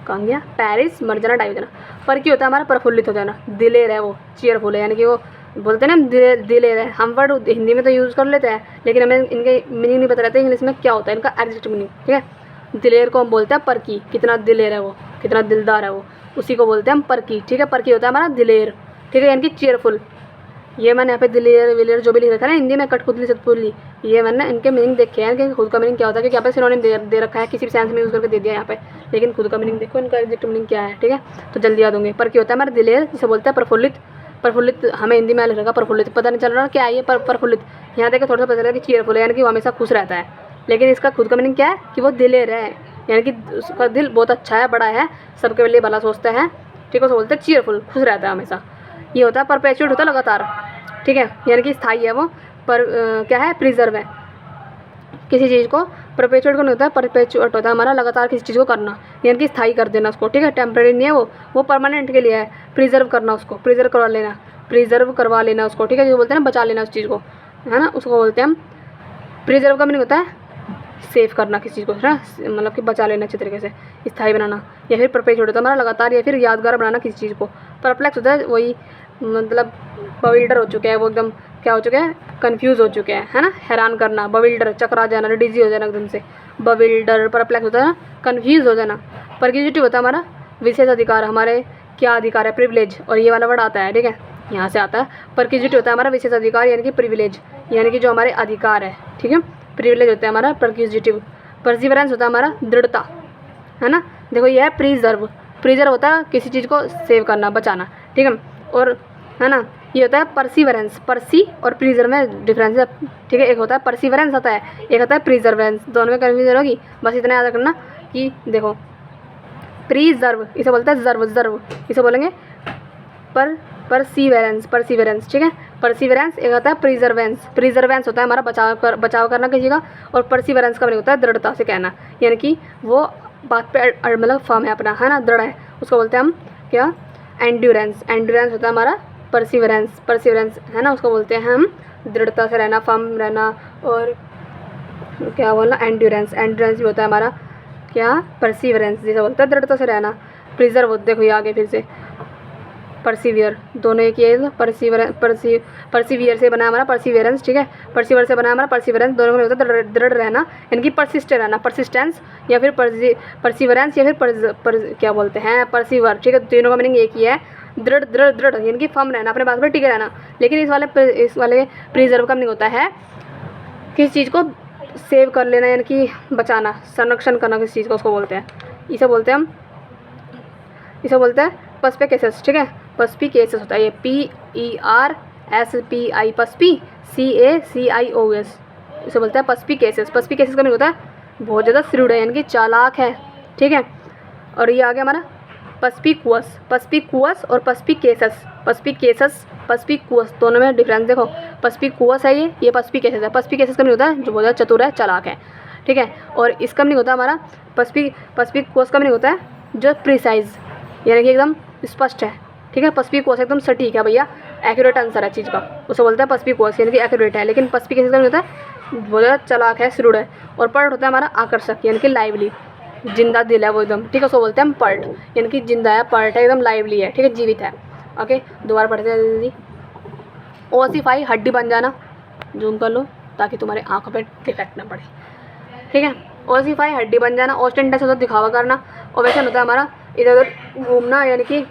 कहाँ गया, पेरिस मर जाना, डाई हो जाना। पर क्या होता है हमारा प्रफुल्लित हो जाना, दिलेर है वो, चीयरफुल है यानी कि वो बोलते हैं ना दिलेर है। हम वर्ड हिंदी में तो यूज़ कर लेते हैं लेकिन हमें इनके मीनिंग नहीं पता रहता इंग्लिश में क्या होता है इनका एग्जैक्ट मीनिंग ठीक है। दिलेर को हम बोलते हैं परकी, कितना दिलेर है वो, कितना दिलदार है वो, उसी को बोलते हैं हम परकी ठीक है। परकी होता है हमारा दिलेर ठीक है यानी कि चीयरफुल। ये मैंने यहाँ पे दिलेर विलेर जो भी लिख रखा है ना हिंदी में कठपुतली सतपुतली, ये मैंने इनके मीनिंग देखे हैं कि खुद का मीनिंग क्या होता है, क्योंकि यहाँ पे सिनोनिम दे रखा है, किसी भी सेंस में यूज़ करके दे दिया यहाँ पे, लेकिन खुद का मीनिंग देखो इनका एग्जैक्ट मीनिंग क्या है ठीक है। तो जल्दी याद होंगे। पर क्या होता है हमारा दिलेर, जिसे बोलते हैं प्रफुल्लित। प्रफुल्लित हमें हिंदी में लिख रखा प्रफुल्लित, पता नहीं चल रहा क्या है ये प्रफुल्लित, यहाँ देखो थोड़ा सा पता चला कि चीयरफुल है यानी कि वो हमेशा खुश रहता है, लेकिन इसका खुद का मीनिंग क्या है कि वो दिलेर है यानी कि उसका दिल बहुत अच्छा है, बड़ा है, सबके लिए भला सोचता है ठीक है, उसको बोलते हैं चीयरफुल, खुश रहता है हमेशा। ये होता है परपेचुएट, होता है लगातार ठीक है यानी कि स्थायी है वो। पर क्या है प्रिजर्व है किसी चीज़ को, परपेचुएट को नहीं होता है, परपेचुएट होता है हमारा लगातार किसी चीज़ को करना यानी कि स्थायी कर देना उसको ठीक है। टेम्परेरी नहीं है वो परमानेंट के लिए है। प्रिजर्व करना उसको, प्रिजर्व करवा लेना उसको ठीक है, जो बोलते हैं ना बचा लेना उस चीज़ को है ना, उसको बोलते हैं हम प्रिजर्व का मीनिंग होता है सेव करना किसी चीज़ को है ना, मतलब कि बचा लेना अच्छे तरीके से, स्थायी बनाना। या फिर परपेचुएट होता है हमारा लगातार या फिर यादगार बनाना किसी चीज़ को। परप्लेक्स होता है वही मतलब बविल्डर हो चुके हैं वो, एकदम क्या हो चुके हैं कंफ्यूज हो चुके हैं है ना, हैरान करना, बविल्डर चकरा जाना, डिजी हो जाना एकदम से, बविल्डर। परप्लेक्स होता है ना कंफ्यूज हो जाना। परक्यूजिटिव होता है हमारा विशेष अधिकार, हमारे क्या अधिकार है प्रिविलेज, और ये वाला वर्ड आता है ठीक है यहाँ से आता है। परक्यूजिटिव होता है हमारा विशेष अधिकार यानी कि प्रिविलेज यानी कि जो हमारे अधिकार है ठीक है, प्रिविलेज होता है हमारा परक्यूजिटिव। परसिवरेंस होता है हमारा दृढ़ता है ना, देखो ये है प्रिजर्व, प्रिजर्व होता है किसी चीज़ को सेव करना बचाना ठीक है, और है ना ये होता है परसिवरेंस। परसी और प्रिजर्व में डिफरेंस है ठीक है, एक होता है परसिवरेंस होता है, एक होता है प्रिजर्वेंस, दोनों में कन्फ्यूजन होगी, बस इतना याद रखना कि देखो प्रिजर्व इसे बोलते हैं जर्व, इसे बोलेंगे परसिवरेंस ठीक है। परसिवरेंस एक होता है प्रिजर्वेंस होता है हमारा बचाव करना किसी का, और परसिवरेंस का मतलब होता है दृढ़ता से कहना यानी कि वो बात पे मतलब फर्म है अपना है ना, दृढ़ है, उसको बोलते हैं हम क्या एंड्योरेंस होता है हमारा परसिवरेंस है ना, उसको बोलते हैं हम दृढ़ता से रहना, फर्म रहना। और क्या बोलना एंड्योरेंस भी होता है हमारा क्या परसिवरेंस, जैसे बोलता है दृढ़ता से रहना। प्रिजर्व देखो ये आगे फिर से परसिवियर, दोनों एक ही है, परसिवियर से बना हमारा परसिवियरेंस ठीक है, परसिवियर से बना हमारा परसिवियरेंस, दोनों में होता है दृढ़ रहना यानी कि परसिस्ट रहना, परसिस्टेंस या फिर परसिवरेंस या फिर क्या बोलते हैं परसिवर ठीक है, तीनों का मीनिंग एक ही है, दृढ़ यानी कि फर्म रहना, अपने बात पर टिके रहना। लेकिन इस वाले प्रिजर्व का मीनिंग होता है किसी चीज़ को सेव कर लेना यानी कि बचाना, संरक्षण करना किसी चीज़ को, उसको बोलते हैं, इसे बोलते हैं पर्स्पिकेसियस ठीक है। पर्स्पिकेसियस होता है ये PERSPI PSPCACIOS, इसे बोलते हैं पर्स्पिकेसियस। पर्स्पिकेसियस का मीनिंग होता है बहुत ज़्यादा श्रूड है यानी कि चालाक है ठीक है। और ये आ गया हमारा पस्पिकुअस, पस्पिकुअस और पस्पिकेसस, पस्पिकेसस, पस्पिकुअस दोनों में डिफरेंस देखो। पस्पिकुअस है ये पस्पिकेसस है। पस्पिकेसस का मीनिंग होता है जो बहुत ज़्यादा चतुर है, चालाक है, ठीक है। और इसका मीनिंग होता है हमारा पस्पिकुअस का मीनिंग होता है जो प्रिसाइज, यानी कि एकदम स्पष्ट है, ठीक है। पस्पिकुअस एकदम सटीक है भैया, एक्यूरेट आंसर है चीज़ का, उसे बोलते हैं पस्पिकुअस, यानी कि एक्यूरेट है। लेकिन पस्पिकेसस का मीनिंग होता है बहुत ज़्यादा चालाक है, श्रूड है। और पर्ट होता है हमारा आकर्षक, यानी कि लाइवली, जिंदा दिल है वो एकदम, ठीक है। उसको बोलते हैं हम पर्ट, यानी कि जिंदा है, पर्ट है, एकदम लाइवली है, ठीक है, जीवित है। ओके, दोबारा पढ़ते हैं जल्दी। ओसिफाई हड्डी बन जाना, जूम कर लो ताकि तुम्हारे आंखों पे डिफेक्ट ना पड़े, ठीक है। ओसिफाई हड्डी बन जाना। ऑस्टेंटेशन होता है दिखावा करना। ओवेशन होता है हमारा इधर उधर घूमना, यानी कि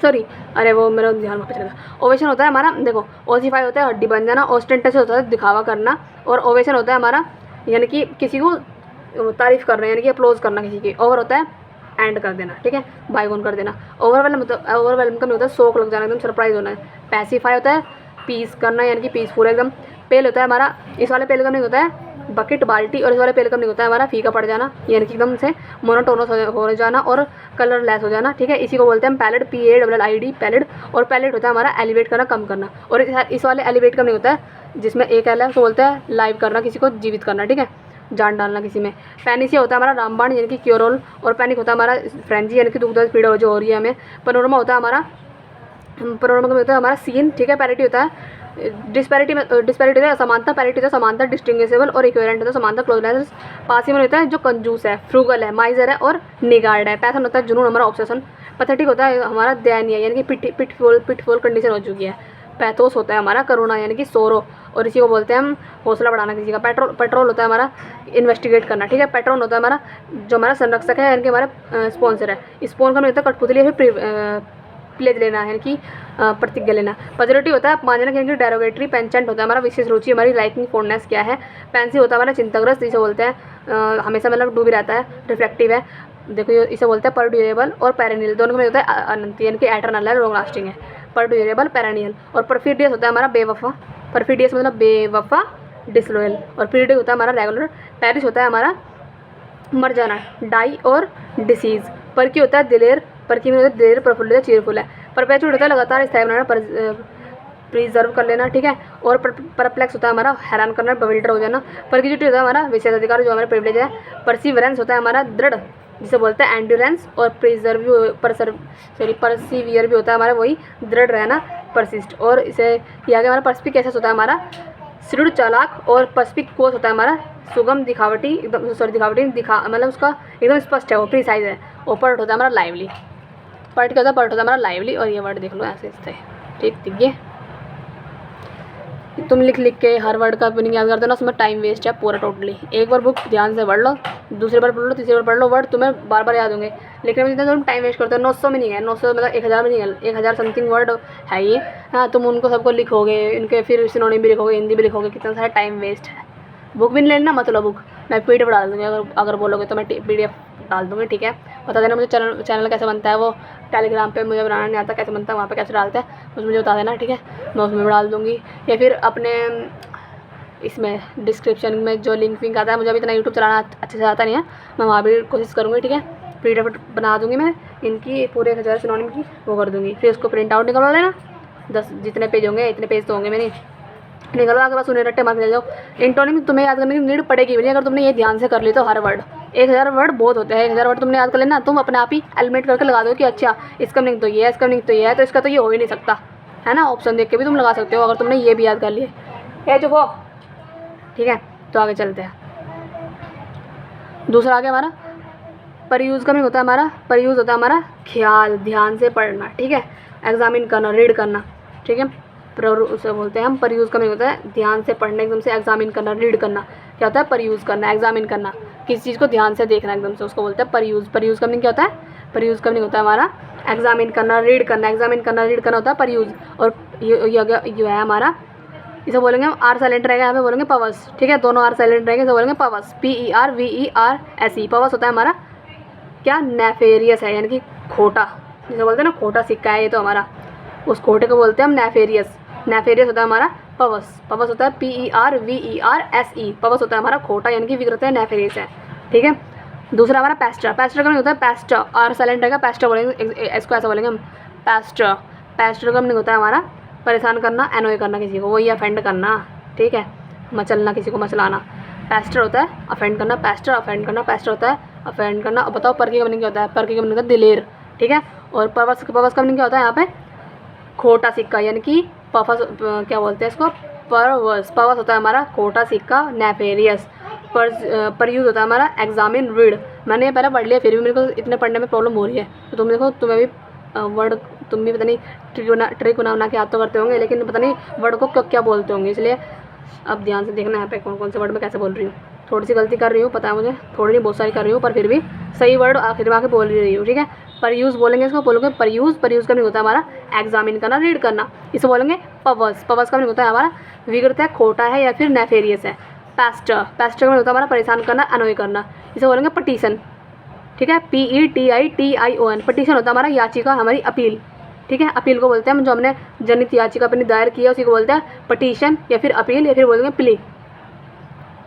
सॉरी, अरे वो मेरा ध्यान में चला गया। ओवेशन होता है हमारा, देखो ओसिफाई होता है हड्डी बन जाना, ऑस्टेंटेशन होता है दिखावा करना, और ओवेशन होता है हमारा यानी कि किसी को तारीफ करना, यानी कि अप्लोज करना किसी की। ओवर होता है एंड कर देना, ठीक है, बाइगोन कर देना। ओवरवेलम ओवरवेलम का होता है शौक लग जाना, एकदम सरप्राइज होना है। पैसिफाई होता है पीस करना, यानी कि पीसफुल एकदम। पेल होता है हमारा, इस वाले पेल का नहीं होता है बकेट बाल्टी, और इस वाले पेल का नहीं होता है हमारा फीका पड़ जाना, यानी कि एकदम से मोनोटोनस हो जाना और कलरलेस हो जाना, ठीक है। इसी को बोलते हैं पैलेड, PALLID पैलेड। और पैलेड होता है हमारा एलिवेट करना, कम करना। और इस वाले एलिवेट का नहीं होता है जिसमें एक एल है, उसको बोलते हैं लाइव करना, किसी को जीवित करना, ठीक है, जान डालना किसी में। पैनिसिया होता है हमारा रामबाण, यानी कि क्योरोल। और पैनिक होता है हमारा फ्रेंजी, यानी कि दुख दर्द पीड़ा जो हो रही है हमें। पनोरमा होता है हमारा, पनोरमा का होता है हमारा सीन, ठीक है। पैरिटी होता है डिस्पैरिटी होता है असमानता। पैरिटी होता है समानता, डिस्टिंग्विशेबल। और इक्विवेलेंट होता है समानता, क्लोजनेस। पार्सिमन होता है जो कंजूस है, फ्रूगल है, माइजर है और निगार्ड है। पैथन होता है जुनून, हमारा ऑब्सेशन। पैथेटिक होता है हमारा दयनीय, यानी कि पिटफॉल कंडीशन हो चुकी है। पैथोस होता है हमारा करुणा, यानी कि सोरो, और इसी को बोलते हैं हम हौसला बढ़ाना किसी का। पेट्रोल होता है हमारा इन्वेस्टिगेट करना, ठीक है। पेट्रोन होता है हमारा जो हमारा संरक्षक है, यानी कि हमारा स्पॉन्सर है। स्पोन का नहीं होता है कठपुतली, या फिर प्लेज लेना, यानी कि प्रतिज्ञा लेना। पॉजिटिव होता है अपमानजनक, यानी कि डेरोगेटरी। पेंचेंट होता है हमारा विशेष रुचि, हमारी लाइकिंग, फोननेस क्या है। पेंसिव होता है हमारा चिंताग्रस्त, इसे बोलते हैं हमेशा मतलब डूबी रहता है, रिफ्लेक्टिव है, देखो इसे बोलते हैं परड्यूरेबल। और पेरेनियल दोनों में होता है अनंत, यानी कि एटर्नल है, लॉन्ग लास्टिंग है। परड्यूरेबल, पेरेनियल। और परफिडियस होता है हमारा बेवफा, परफिडियस मतलब बेवफा, डिसलॉयल। और पीरियडिक होता है हमारा रेगुलर। पेरिस होता है हमारा मर जाना, डाई और डिसीज। परकी होता है दिलेर, परकी में होता है दिलेर, प्रफुल्लित, चीरफुल है। परपेचुएट होता है लगातार स्थायी बनाना, प्रिजर्व कर लेना, ठीक है। और परप्लेक्स होता है हमारा हैरान करना, बविल्डर हो जाना। परक्यूजिटी होता है हमारा विशेष अधिकार, जो हमारा प्रिविलेज है। परसिवरेंस होता है हमारा दृढ़, जिसे बोलते हैं एंड्योरेंस। और परसिवियर भी होता है हमारा वही दृढ़ रहना, परसिस्ट। और इसे ये आगे हमारा परस्पिकेसस होता है हमारा श्रुड, चालाक। और परस्पिकुअस होता है हमारा सुगम, दिखावटी, एकदम दिखावटी, मतलब उसका एकदम स्पष्ट है, वो प्रीसाइज है। और पर्ट होता है हमारा लाइवली, पर्ट क्या होता है, पर्ट होता है हमारा लाइवली। और ये वर्ड देख लो ऐसे इससे, ठीक दिखिए, तुम लिख के हर वर्ड का मीनिंग याद करते हो ना, उसमें टाइम वेस्ट है पूरा टोटली। एक बार बुक ध्यान से पढ़ लो, दूसरी बार पढ़ लो, तीसरी बार पढ़ लो, वर्ड तुम्हें बार बार याद होंगे। लेकिन जितना तुम टाइम वेस्ट करते हो, 900 में नहीं है, 900 मतलब 1000 में नहीं है, 1000 समथिंग वर्ड है ये। हाँ, तुम उनको सबको लिखोगे, इनके फिर सिनोनिम भी लिखोगे, हिंदी भी लिखोगे, कितना सारा टाइम वेस्ट है। बुक भी नहीं लेना, मतलब बुक मैं PDF डाल दूँगी, अगर बोलोगे तो मैं PDF डाल दूँगी, ठीक है। बता देना मुझे चैनल कैसे बनता है, वो टेलीग्राम पे मुझे बनाना नहीं आता कैसे बनता है, वहाँ पे कैसे डालते हैं उसमें मुझे बता देना, ठीक है, मैं उसमें डाल दूँगी। या फिर अपने इसमें डिस्क्रिप्शन में जो लिंक आता है, मुझे अभी इतना यूट्यूब चलाना अच्छे से आता नहीं है, मैं वहाँ भी कोशिश करूँगी, ठीक है। PDF बना दूँगी मैं इनकी पूरे 1000 सिनोनिम की, वो कर दूँगी। फिर उसको प्रिंट आउट निकलवा लेना, 10 जितने पेज होंगे इतने पेज तो होंगे मेरे, निकलवा के बस उन्हें रट्टे मार के ले जाओ। इंटोनिम तुम्हें याद करने की नीड पड़ेगी भी नहीं, अगर तुमने ये ध्यान से कर ली तो। हर वर्ड 1000 वर्ड बहुत होते हैं, 1000 वर्ड तुमने याद कर लेना, तुम अपने आप ही एलिमिनेट करके लगा दो कि अच्छा इसका मीनिंग तो ये है, इसका मीनिंग तो ये है, तो इसका तो ये हो ही नहीं सकता है ना। ऑप्शन देख के भी तुम लगा सकते हो अगर तुमने ये भी याद कर लिए। ये चुप हो, ठीक है। तो आगे चलते हैं, दूसरा आगे हमारा परयूज़ का मीनिंग होता है हमारा, परयूज़ होता है हमारा ख्याल, ध्यान से पढ़ना, ठीक है, एग्जामिन करना, रीड करना, ठीक है। उसे बोलते हैं हम परयूज़ का मीनिंग होता है ध्यान से पढ़ना, एकदम से एग्जामिन करना, रीड करना। क्या होता है परयूज़ करना, एग्जामिन करना, किसी चीज़ को ध्यान से देखना एकदम से, उसको बोलते हैं परयूज़। परयूज़ का मीनिंग क्या होता है, परयूज़ का मीनिंग होता है हमारा एग्जामिन करना, रीड करना, एग्जामिन करना, रीड करना होता है परयूज़। और ये है हमारा, इसे बोलेंगे हम आर साइलेंट रहेगा, यहाँ पे बोलेंगे पवस, ठीक है, दोनों आर साइलेंट रहेंगे, इसे बोलेंगे पवस, PERVERSE। पवस होता है हमारा क्या, नेफेरियस है, यानी कि खोटा, जिसे बोलते हैं ना खोटा सिक्का है ये, तो हमारा उस खोटे को बोलते हैं हम नेफेरियस। नेफेरियस होता है हमारा पवस, पवस होता है PERVERSE, पवस होता है हमारा खोटा, यानी कि विकृत है, नेफेरियस है, ठीक है। दूसरा हमारा पेस्टर, पेस्टर का मीनिंग होता है पेस्टर, आर साइलेंट रहेगा, पेस्टर बोलेंगे, इसको ऐसा बोलेंगे हम पेस्टर। पेस्टर का मीनिंग होता है हमारा परेशान करना, एनोय करना किसी को, वही अफेंड करना, ठीक है, मचलना, किसी को मचलाना। पेस्टर होता है अफेंड करना, पेस्टर अफेंड करना, पेस्टर होता है अफेंड करना। और बताओ पर्की का मीनिंग क्या होता है? पर्की का मीनिंग होता है दिलेर, ठीक है। और पर्वस, पर्वस का मीनिंग क्या होता है यहाँ पे? खोटा सिक्का, यानी कि पफस, क्या बोलते हैं इसको? परवस। पर्वस होता है हमारा खोटा सिक्का, नेफेरियस। पर यूज होता है हमारा एग्जामिन, रीड। मैंने ये पहले पढ़ लिया, फिर भी मेरे को इतने पढ़ने में प्रॉब्लम हो रही है, तो तुम देखो, तुम्हें भी वर्ड, तुम भी पता नहीं ट्रिक बना के याद तो करते होंगे, लेकिन पता नहीं वर्ड को क्या क्या बोलते होंगे, इसलिए अब ध्यान से देखना यहाँ पे कौन कौन से वर्ड में कैसे बोल रही हूँ। थोड़ी सी गलती कर रही हूँ, पता है मुझे, थोड़ी नहीं बहुत सारी कर रही हूँ, पर फिर भी सही वर्ड आखिर में आके बोल रही हूँ, ठीक है। पर यूज़ बोलेंगे इसको, बोलोगे पर यूज़। पर यूज़ का नहीं होता है हमारा एग्जामिन करना, रीड करना। इसे बोलेंगे पवर्स। पवर्स का नहीं होता है हमारा विगड़ता है, खोटा है या फिर नेफेरियस है। पेस्टर, पेस्टर का नहीं होता हमारा परेशान करना, अनोय करना। इसे बोलेंगे पटिशन, ठीक है, PETITION। पटिशन होता है हमारा याचिका, हमारी अपील, ठीक है। अपील को बोलते हैं हम, जो हमने जनहित याचिका अपनी दायर की है उसी को बोलते हैं पटिशन या फिर अपील, या फिर बोलेंगे प्ली,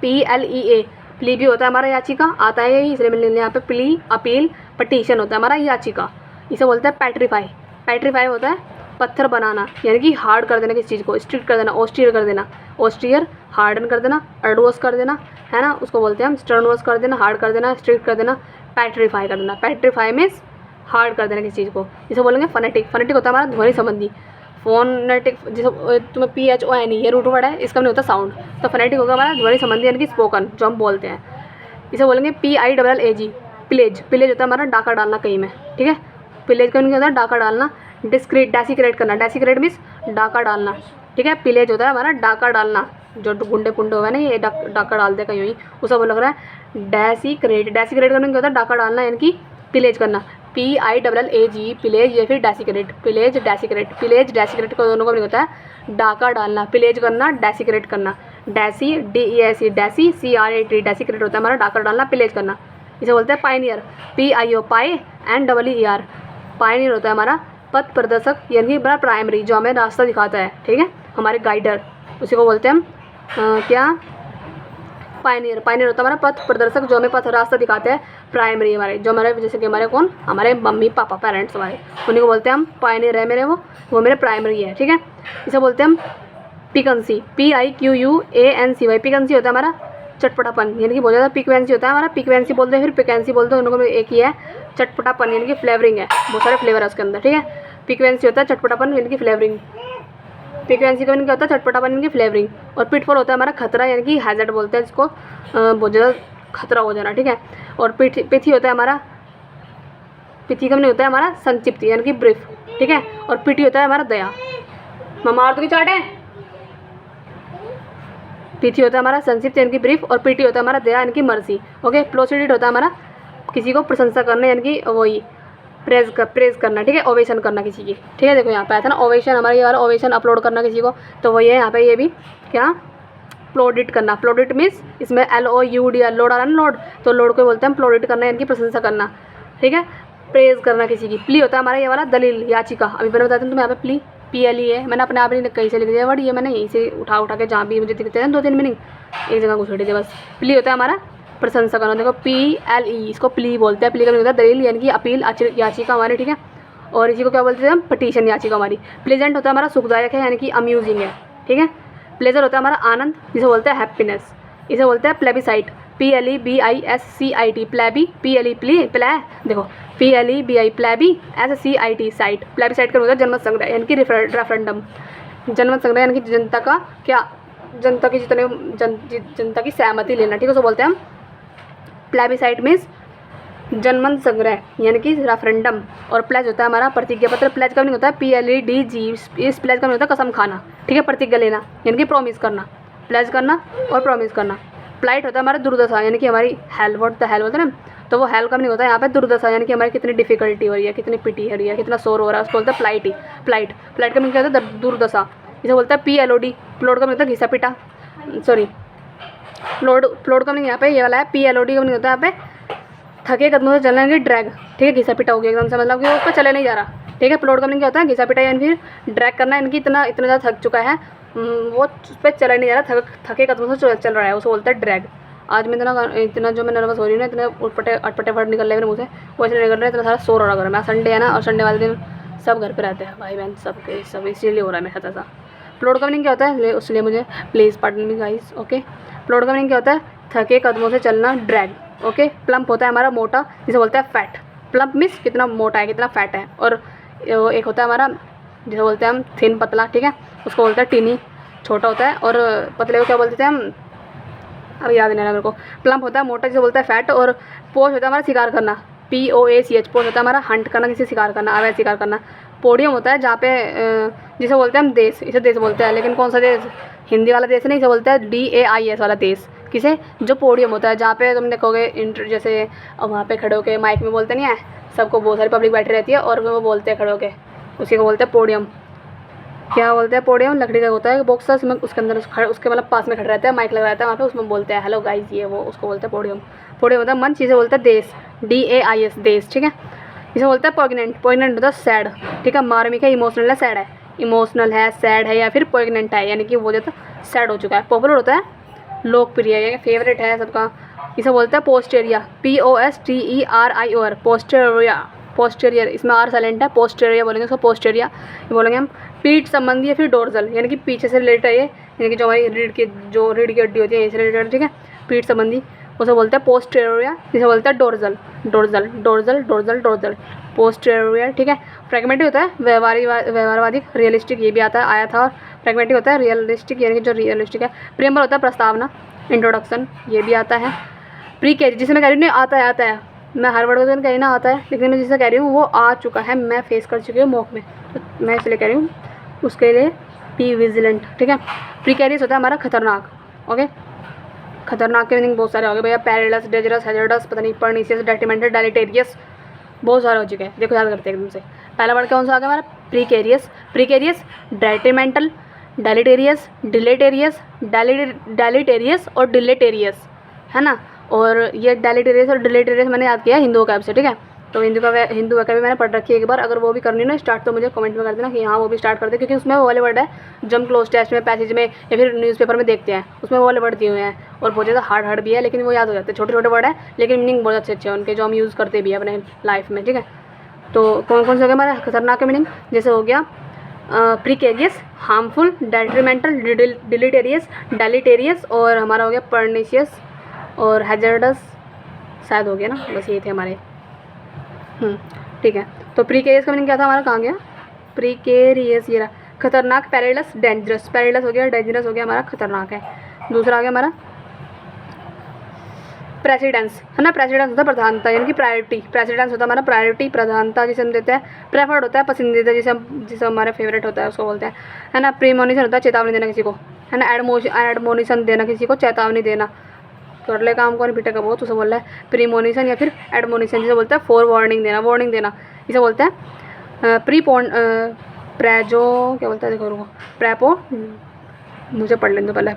PLEA। प्ली भी होता है हमारा याचिका, आता है यही, इसलिए मैंने यहाँ पे प्ली, अपील, पटिशन होता है हमारा याचिका। इसे बोलते हैं पेट्रीफाई। पेट्रीफाई होता है पत्थर बनाना, यानी कि हार्ड कर देना किसी चीज़ को, स्ट्रिक्ट कर देना, ऑस्टियर कर देना, ऑस्टियर हार्डन कर देना, अर्डवॉस कर देना, है ना, उसको बोलते हैं हम स्टर्नवॉस कर देना, हार्ड कर देना, स्ट्रिक्ट कर देना, पेट्रीफाई कर देना। पेट्रीफाई मीन्स हार्ड कर देना किसी चीज़ को। इसे बोलेंगे फोनेटिक। फोनेटिक होता है हमारा ध्वनि संबंधी। फोनेटिक, जैसे तुम्हें PHONE ये रूट वर्ड है, इसका नहीं होता साउंड, तो फोनेटिक होगा हमारा ध्वनि संबंधी, यानी कि स्पोकन, जो हम बोलते हैं। इसे बोलेंगे PILLAG, पिलेज। पिलेज होता है हमारा डाका डालना कहीं में, ठीक है। पिलेज का मीनिंग होता है डाका डालना। डिस्क्रीट, डेसिक्रेट करना, डेसिक्रेट मीन्स डाका डालना, ठीक है। पिलेज होता है हमारा डाका डालना, जो गुंडे पुंडे हुए ना, ये डाका डालते कहीं हुई, उसे वो लग रहा है डेसिक्रेट। डेसिक्रेट का मीनिंग होता है डाका डालना, यानी कि पिलेज करना, PILLAG, पिलेज या फिर desiccated. Pillage, desiccated, pillage, desiccated को दोनों का मीनिंग होता है डाका डालना, पिलेज करना, डेसिक्रेट करना। डेसी, DESI, डेसी, CRAT, डेसिक्रेट होता है हमारा डाका डालना, पिलेज करना। इसे बोलते हैं Pioneer, PIO, pi and EER। Pioneer होता है हमारा पथ प्रदर्शक, यानी कि बड़ा प्राइमरी, जो हमें रास्ता दिखाता है, ठीक है, हमारे गाइडर, उसी को बोलते हैं हम क्या? पायनियर। पायनियर होता है हमारा पथ प्रदर्शक, जो हमें पथ रास्ता दिखाते हैं, प्राइमरी हमारे, जो हमारे, जैसे कि हमारे कौन, हमारे मम्मी पापा, पेरेंट्स हमारे, उन्हीं को बोलते हैं हम पायनियर है मेरे, वो मेरे प्राइमरी है, ठीक है। इसे बोलते हैं हम पिकन्सी, PIQUANCY। पिकन्सी होता है हमारा चटपटापन, यानी कि बहुत ज़्यादा। पिकवेंसी होता है हमारा, पिकवेंसी बोलते हैं, फिर पिकेंसी बोलते हैं, दोनों को एक ही है। चटपटापन यानी कि फ्लेवरिंग है, बहुत सारे फ्लेवर है उसके अंदर, ठीक है। पिकवेंसी होता है चटपटापन यानी कि फ्लेवरिंग। पिकवेंसी का मीनिंग क्या होता है? चटपटापन यानी कि फ्लेवरिंग। और पिटफॉल होता है हमारा खतरा, यानी कि हैजर्ड बोलते हैं इसको, बहुत ज़्यादा खतरा हो जाना, ठीक है। और पिथी होता है हमारा, पिथी का मीनिंग होता है हमारा संक्षिप्त, यानी कि ब्रीफ, ठीक है। और पिटी होता है हमारा दया। ममा और तो की चाट है। पिथी होता है हमारा संक्षिप्त यानी कि ब्रीफ, और पीटी होता है हमारा दया यानी कि मर्सी, ओके। प्लोसिडिट होता है हमारा किसी को प्रशंसा करना, यानी कि वही प्रेज करना, ठीक है, ओवेशन करना किसी की, ठीक है। देखो यहाँ पे आया था ना ओवेशन, हमारा ये वाला ओवेशन अपलोड करना किसी को, तो वही है यहाँ पे, ये भी क्या प्लोडिट करना। प्लोडिट मीन्स इसमें LOUD, लोड आ रहा है ना, लोड, तो लोड को बोलते हैं हम प्लोडिट करना, यानी कि प्रशंसा करना, ठीक है, प्रेज करना किसी की। प्ली होता है हमारा ये वाला दलील, याचिका। अभी मैंने बताया था तुम्हें, यहाँ पे प्ली PLE है, मैंने अपने आप नहीं कहीं से लिख दिया वर्ड, ये मैंने यहीं से उठा के जहाँ भी मुझे दिखते हैं 2-3 मीनिंग एक जगह घुसेड़ दिया बस। प्ली होता है हमारा प्रशंसा करना, देखो PLE, इसको प्ली बोलते हैं। प्ली का होता है दलील, यानी कि अपील, याचिका हमारी, ठीक है। और इसी को क्या बोलते हैं हम? पटिशन, याचिका हमारी। प्लेजेंट होता है हमारा सुखदायक है, यानी कि अम्यूजिंग है, ठीक है। प्लेजर होता है हमारा आनंद, जिसे बोलते हैं हैप्पीनेस। इसे बोलते हैं plebiscite, PLEBISCIT, प्लेबी, PLE plea, play, देखो PLEBI प्लेबी, SCIT साइट। प्लेबिसाइट का होता है जनमत संग्रह, यानी कि रेफरेंडम। जनमत संग्रह यानी कि जनता का क्या, जनता की जितने जनता की सहमति लेना, ठीक है, उसे बोलते हैं हम प्लेबिसाइट मीन्स जनमत संग्रह, यानी कि रेफरेंडम। और प्लेज होता है हमारा प्रतिज्ञा पत्र। प्लेज का नहीं होता है PLEDG, इस प्लेज का नहीं होता कसम खाना, ठीक है, प्रतिज्ञा लेना, यानी कि प्रॉमिस करना, प्लेज करना और प्रॉमिस करना। प्लाइट होता है हमारा दुर्दशा, यानी कि हमारी हेल, व्हाट द हेल बोलते हैं ना, तो वो हेल का नहीं होता है यहाँ पे दुर्दशा, यानी कि हमारी कितनी डिफिकल्टी हो रही है, कितनी पिटी हो रही है, कितना शोर हो रहा है, उसको बोलते हैं प्लाइट ही। प्लाइट, प्लाइट का क्या होता है? दुर्दशा। इसे बोलता है PLOD, प्लॉट का मतलब घिसा पिटा, सॉरी प्लॉट का नहीं यहाँ पे ये वाला है। PLOD का नहीं होता है यहाँ पे थके कदमों से चलने की ड्रैग, ठीक है, घिसा पिटा हो गया एकदम से, मतलब कि वो उस पर चले नहीं जा रहा, ठीक है। प्लॉट का क्या होता है? घिसा पिटा, यानी फिर ड्रैग करना, यानी कि इतना ज़्यादा थक चुका है वो उस पर चला नहीं जा रहा, थके कदमों से चल रहा है, उसको बोलता है ड्रैग। आज मैं इतना जो मैं नर्वस हो रही हूँ ना, इतने उटपटे अटपटे वर्ड निकल रहे हैं मेरे मुँह से, वो ऐसे निकल रहे हैं, इतना सारा शोर हो रहा घर में। संडे है ना, और संडे वाले दिन सब घर पे रहते हैं, भाई बहन सब इसीलिए हो रहा है मेरे साथ ऐसा। प्लॉट का मीनिंग क्या होता है, उसलिए मुझे please pardon me guys. Okay, plot का मीनिंग क्या होता है, थके कदमों से चलना, ड्रैग। ओके, प्लम्प होता है हमारा मोटा, जिसे बोलते हैं फैट। प्लम्प मीन्स कितना मोटा है, कितना फैट है। और एक होता है हमारा जिसे बोलते हैं हम थिन, पतला, ठीक है, उसको बोलते हैं टीनी, छोटा होता है। और पतले को क्या बोलते थे हम, अब याद नहीं आ रहा मेरे को। प्लम्प होता है मोटा, जिसे बोलता है फैट। और पोच होता है हमारा शिकार करना, POACH। पोच होता है हमारा हंट करना, किसी शिकार करना, अवैध शिकार करना। पोडियम होता है जहाँ पे जिसे बोलते हैं हम देश, इसे देश बोलते हैं, लेकिन कौन सा देश, हिंदी वाला देश नहीं, इसे बोलते हैं DAIS वाला देश। किसे, जो पोडियम होता है, जहाँ पे तुम देखोगे इंटर जैसे वहाँ पे खड़े होके माइक में बोलते नहीं है, सबको बहुत सारी पब्लिक बैठी रहती है और वो बोलते हैं खड़े होके, उसी को बोलते हैं पोडियम। क्या बोलते हैं, पोडियम लकड़ी का होता है बॉक्स, उसमें उसके अंदर उसके मतलब पास में खड़े रहता है, माइक लगा रहता है वहाँ पे, उसमें बोलते हैं हेलो गाइस, ये वो, उसको बोलते हैं पोडियम। पोडियम होता है मंच, इसे बोलते हैं देश, DAIS देश, ठीक है। इसे बोलते हैं पोइग्नेंट। पोइग्नेंट होता है सैड, ठीक है। मार्मिक है, इमोशनल है, सैड है, इमोशनल है, सैड है, या फिर पोइग्नेंट है, यानी कि वो जो सैड हो चुका है। पॉपुलर होता है, लोकप्रिय है, फेवरेट है सबका। इसे बोलते हैं पोस्टेरिया, POSTERIOR, पोस्टेरिया, पोस्टेरियर, इसमें आर साइलेंट है, पोस्टेरिया बोलेंगे उसको, पोस्टेरिया ये बोलेंगे हम। पीठ संबंधी या फिर डोर्जल, यानी कि पीछे से रिलेटेड है ये, यानी कि जो हमारी रीढ़ की हड्डी होती है इससे रिलेटेड, ठीक है, पीठ संबंधी, उसे बोलते हैं पोस्टेरिया, जिसे बोलते हैं dorsal, dorsal, dorsal, dorsal, dorsal, posterior, ठीक है। फ्रेगमेंटिव होता है व्यवहारवादी, रियलिस्टिक, ये भी आता है, आया था। और फ्रेगमेंटिव होता है रियलिस्टिक, यानी कि जो रियलिस्टिक है। प्रेम्बल होता है प्रस्तावना, इंट्रोडक्शन, ये भी आता है। प्री कैरियर, जिसे मैं कह रही हूँ आता है, मैं हर वर्ड को तो कह रही ना आता है, लेकिन मैं जिसे कह रही हूँ वो आ चुका है, मैं फेस कर चुकी हूँ मॉक में, तो मैं इसलिए कह रही हूँ, उसके लिए बी विजिलेंट, ठीक है। प्रीकैरियस होता है हमारा खतरनाक। ओके, खतरनाक के मीनिंग बहुत सारे हो गए भैया, पेरिलस, डेंजरस, हैजर्डस, पता नहीं, परनीसियस, डेट्रीमेंटल, डेलेटेरियस, बहुत सारे हो चुके हैं। देखो याद करते हैं एकदम से। पहला वर्ड कौन सा आ गया हमारा, प्रीकैरियस। प्रीकैरियस, डेट्रीमेंटल, डेलेटेरियस, डिलेटेरियस, डेलेटेरियस और डिलेटेरियस, है ना। और ये डेलेटेरियस और डिलेटेरियस मैंने याद किया हिंदू कैब से, ठीक है। तो हिंदू का भी मैंने पढ़ रखी है एक बार। अगर वो भी करनी ना स्टार्ट, तो मुझे कमेंट में कर देना कि हाँ वो भी स्टार्ट कर दे, क्योंकि उसमें वो वाले वर्ड है जो हम क्लोज टेस्ट में, पैसेज में या फिर न्यूज़पेपर में देखते हैं, उसमें वो वाले वर्ड दिए हुए हैं। और बहुत ज़्यादा हार्ड भी है, लेकिन वो याद हो जाते हैं, छोटे छोटे वर्ड है, लेकिन मीनिंग बहुत अच्छे अच्छे हैं उनके, जो हम यूज़ करते भी हैं अपने लाइफ में, ठीक है। तो कौन कौन से हो गया हमारा खतरनाक का मीनिंग, जैसे हो गया प्रीकैरियस, हार्मफुल, डेट्रीमेंटल, डेलेटेरियस, और हमारा हो गया परनीशियस और हैजर्डस, शायद हो गया ना, बस ये थे हमारे। ठीक है। तो प्रीकैरियस का मीनिंग क्या था हमारा, कहाँ गया, प्रीकैरियस ये रहा, खतरनाक। पेरिलस, डेंजरस, पेरिलस हो गया, डेंजरस हो गया हमारा खतरनाक है। दूसरा आ गया हमारा प्रेसिडेंस, है ना। प्रेसिडेंस होता है प्रधानता, यानी कि प्रायोरिटी। प्रेसिडेंस होता है हमारा प्रायोरिटी, प्रधानता, जिसे हम देते हैं। प्रेफर्ड होता है पसंदीदा, जिसे हमारा फेवरेट होता है, उसको बोलते हैं, है ना। प्रीमोनिशन होता है चेतावनी देना किसी को, है ना। एडमोनिशन देना किसी को, चेतावनी देना, कर ले काम को नहीं पिटेगा बहुत, उसे बोल रहा है प्रीमोनिशन या फिर एडमोनिशन, जिसे बोलते हैं फोर वार्निंग देना, वार्निंग देना, इसे बोलते हैं प्रेजो, क्या बोलता है देखो रुको, प्रेपो, मुझे पढ़ लेने दो पहले,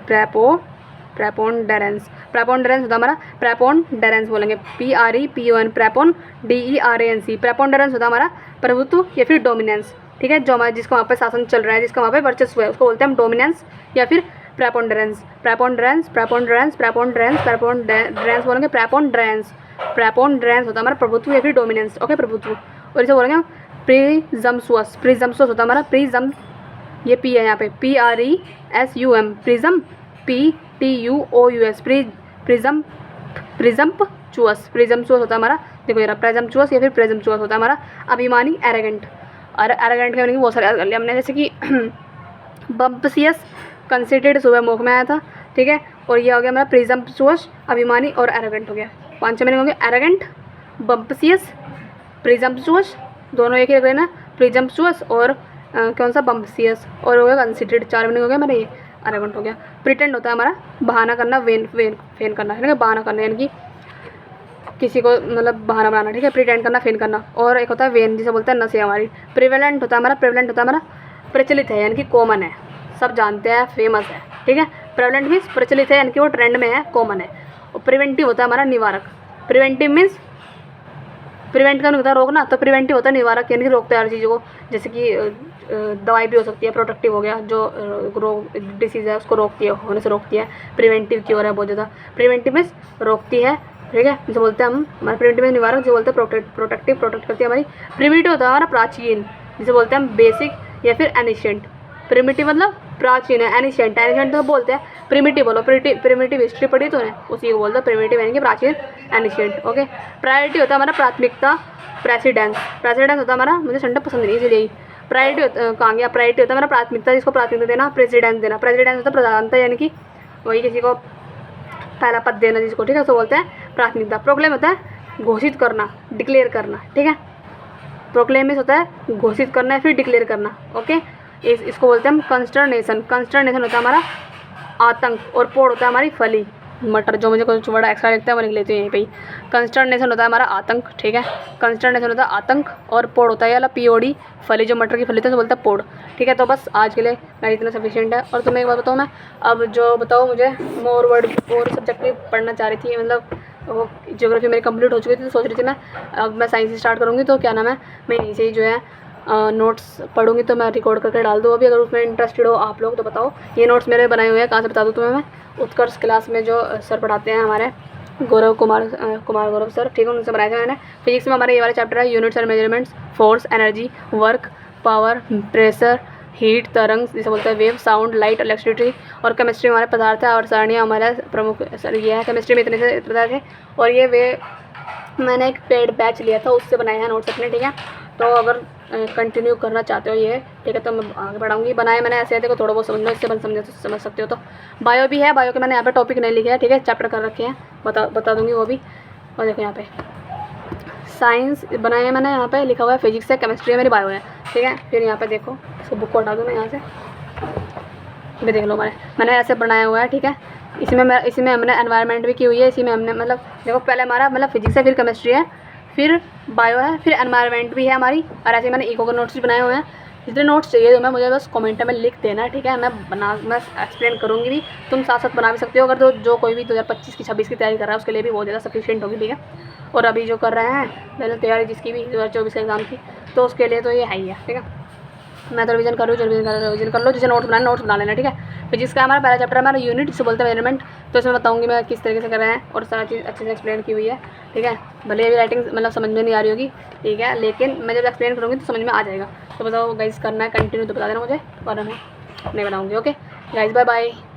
प्रेपोंडेरेंस। प्रेपोंडेरेंस होता है हमारा, प्रेपोंडेरेंस बोलेंगे, PREPON, प्रेपोंडेरेंस। प्रेपोंडेरेंस होता है हमारा प्रभुत्व या फिर डोमिनेंस, ठीक है। जो हमारे जिसका वहाँ पे शासन चल रहा है, जिसका वहाँ पे वर्चस्व है, उसको बोलते हैं हम डोमिनेंस या फिर प्रेपोंडेरेंस। प्रेपोंडेरेंस, प्रेपोंडेरेंस, प्रेपोंडेरेंस, प्रेपोंडेरेंस बोलेंगे, प्रेपोंडेरेंस। प्रेपोंडेरेंस होता है हमारा प्रभुत्व या फिर डोमिनेंस, ओके, प्रभुत्व। और इसे बोलेंगे प्रिजम्पसुअस। प्रिजम्पसुअस होता है हमारा प्रिजम, ये पी है यहाँ पे, PRESUM, प्रिजम, PTUOUS, प्रिजम्पचुअस। प्रिजम्पचुअस होता है हमारा, देखो ये प्रिजम्पचुअस या फिर प्रिजम्पचुअस होता है हमारा अभिमानी, एरोगेंट। और एरोगेंट का मीनिंग बहुत सारे याद कर लिया हमने, जैसे कि बम्पसियस, कंसिडर्ड, सुबह मुख में आया था, ठीक है। और ये हो गया हमारा प्रिजम्पचुअस, अभिमानी और एरोगेंट हो गया। 5 मीनिंग होंगे, एरोगेंट, बम्पसियस, प्रिजम्पचुअस, दोनों एक ही रख लेना, प्रिजम्पचुअस और कौन सा, बम्पसियस, और हो गया कंसिडर्ड। 4 मीनिंग हो गया हमारा, ये एरोगेंट हो गया। प्रिटेंड होता है हमारा बहाना करना, फेन करना, है ना, बहाना करना, यानी कि किसी को मतलब बहाना बनाना, ठीक है। प्रिटेंड करना, फेन करना। और एक होता है वेन, जिसे बोलते हैं नशे हमारी। प्रिवेलेंट होता है हमारा, प्रेवलेंट होता है हमारा प्रचलित है, यानी कि कॉमन है, सब जानते हैं, फेमस है, ठीक है। प्रेवलेंट मीन्स प्रचलित है, यानी कि वो ट्रेंड में है, कॉमन है। और प्रिवेंटिव होता है हमारा निवारक। प्रिवेंटिव मीन्स प्रिवेंट का होता है रोकना, तो प्रिवेंटिव होता है निवारक, यानी कि रोकते हैं हर चीज़ों को। जैसे कि दवाई भी हो सकती है, प्रोटेक्टिव हो गया, जो रोग डिसीज़ है उसको रोकती है, होने से रोकती है। प्रिवेंटिव क्योर है बहुत ज़्यादा, प्रिवेंटिव मीन्स रोकती है, ठीक है, जो बोलते हैं हम हमारे प्रिवेंटिव में निवारक, जो बोलते हैं प्रोटेक्टिव, प्रोटेक्ट करती है हमारी। प्रिमिटिव होता है हमारा प्राचीन, जिसे बोलते हैं हम बेसिक या फिर एनिशियंट। प्रिमिटिव मतलब प्राचीन है, एनिशियंट, एनिशियंट तो बोलते हैं प्रिमिटिव, बोलो प्रिमिटिव हिस्ट्री पढ़ी तो है, उसी को बोलते हैं प्रिमिटिव यानी कि प्राचीन, एनिशियंट। ओके, प्रायोरिटी होता है हमारा प्राथमिकता, प्रेसिडेंस, प्रेसिडेंस होता है हमारा, मुझे सेंटर पसंद नहीं इसलिए। प्रायोरिटी कहाँ गया, प्रायोरिटी होता है हमारा प्राथमिकता, जिसको प्राथमिकता देना, प्रेसिडेंस देना, प्रेसिडेंस होता है प्रधानता, यानी कि वही किसी को पहला पद देना जिसको, ठीक है, उसको बोलते हैं प्राथमिकता। प्रोक्लेम होता है घोषित करना, डिक्लेयर करना, ठीक है, प्रोक्लेमिस होता है घोषित करना या फिर डिक्लेयर करना। ओके, इसको बोलते हैं हम कंस्टर्नेशन, कंस्टर्नेशन होता है हमारा आतंक, और पोड़ होता है हमारी फली, मटर, जो मुझे कुछ वर्ड एक्स्ट्रा लगता है वो लिख लेती हूँ यहीं पे ही। कंस्टर्नेशन होता है हमारा आतंक, ठीक है, कंस्टर्नेशन होता है आतंक, और पोड़ होता है वाला POD, फली, जो मटर की फली तो बोलता है पोड़, ठीक है। तो बस आज के लिए मैं इतना सफिशिएंट है। और तुम्हें एक बात बताऊँ, मैं अब जो बताओ मुझे मोर वर्ड और सब्जेक्ट भी पढ़ना चाह रही थी, मतलब वो ज्योग्राफी मेरी कंप्लीट हो चुकी थी, तो सोच रही थी मैं अब मैं साइंस स्टार्ट करूँगी, तो क्या नाम है, मैं यहीं से ही जो है नोट्स पढ़ूंगी, तो मैं रिकॉर्ड करके डाल दूँ अभी, अगर उसमें इंटरेस्टेड हो आप लोग तो बताओ। ये नोट्स मेरे बनाए हुए हैं, कहाँ से बता दूँ तुम्हें मैं, उत्कर्ष क्लास में जो सर पढ़ाते हैं हमारे, कुमार गौरव सर, ठीक है, उनसे बनाए थे मैंने। फिजिक्स में हमारे ये वाला चैप्टर है, units and measurements, force, energy, work, power, pressure, heat, तरंग जिसे बोलते हैं वेव, साउंड, लाइट, इलेक्ट्रिसिटी। और केमिस्ट्री हमारे पदार्थ है और सारणियाँ हमारा प्रमुख सर ये है। केमिस्ट्री में इतने से पदार्थ है, और ये वे मैंने एक पेड बैच लिया था, उससे बनाए हैं नोट्स अपने, ठीक है। तो अगर कंटिन्यू करना चाहते हो ये, ठीक है, तो मैं आगे बढ़ाऊंगी। बनाए मैंने ऐसे देखो, थोड़ा बहुत समझ लो, इससे समझ सकते हो। तो बायो भी है, बायो के मैंने यहाँ पे टॉपिक नहीं लिखे हैं, ठीक है, चैप्टर कर रखे हैं, बता दूंगी वो भी। और देखो यहाँ पे साइंस बनाए हैं मैंने, यहाँ पे लिखा हुआ है फिजिक्स है, केमिस्ट्री है, मेरी बायो है, ठीक है। फिर यहाँ पे देखो, इसको बुक को हटा दूँ मैं यहाँ से, भी देख लो मैंने ऐसे बनाया हुआ है, ठीक है। इसमें हमने एनवायरनमेंट भी की हुई है, इसी में हमने मतलब देखो पहले हमारा मतलब फिजिक्स है, फिर केमिस्ट्री है, फिर बायो है, फिर एनवायरनमेंट भी है हमारी। और ऐसे मैंने इको के नोट्स भी बनाए हुए हैं। जितने नोट्स चाहिए तो मैं मुझे बस कमेंट में लिख देना, ठीक है, मैं एक्सप्लेन करूँगी भी, तुम साथ साथ बना भी सकते हो। अगर तो जो कोई भी 2025 की 26 की तैयारी कर रहा है उसके लिए भी बहुत ज़्यादा सफिशिएंट होगी, ठीक है। और अभी जो कर रहे हैं पहले तैयारी जिसकी भी 2024 के एग्ज़ाम की, तो उसके लिए तो ये है ही है, ठीक है। मैं तो रिवीजन कर रही हूँ, रिवीजन कर लो, जिसे नोट्स बना लेना, ठीक है। फिजिक्स का हमारा पहला चैप्टर हमारा यूनिट, जिसे बोलते हैं मेजरमेंट, तो इसमें बताऊंगी मैं किस तरीके से कर रहे हैं, और सारा चीज़ अच्छे से एक्सप्लेन की हुई है, ठीक है। भले अभी राइटिंग मतलब समझ में नहीं आ रही होगी, ठीक है, लेकिन मैं जब एक्सप्लेन करूँगी तो समझ में आ जाएगा। तो बताओ गाइस, करना है कंटिन्यू तो बता देना मुझे, और मैं नहीं बनाऊँगी। Okay guys, bye bye.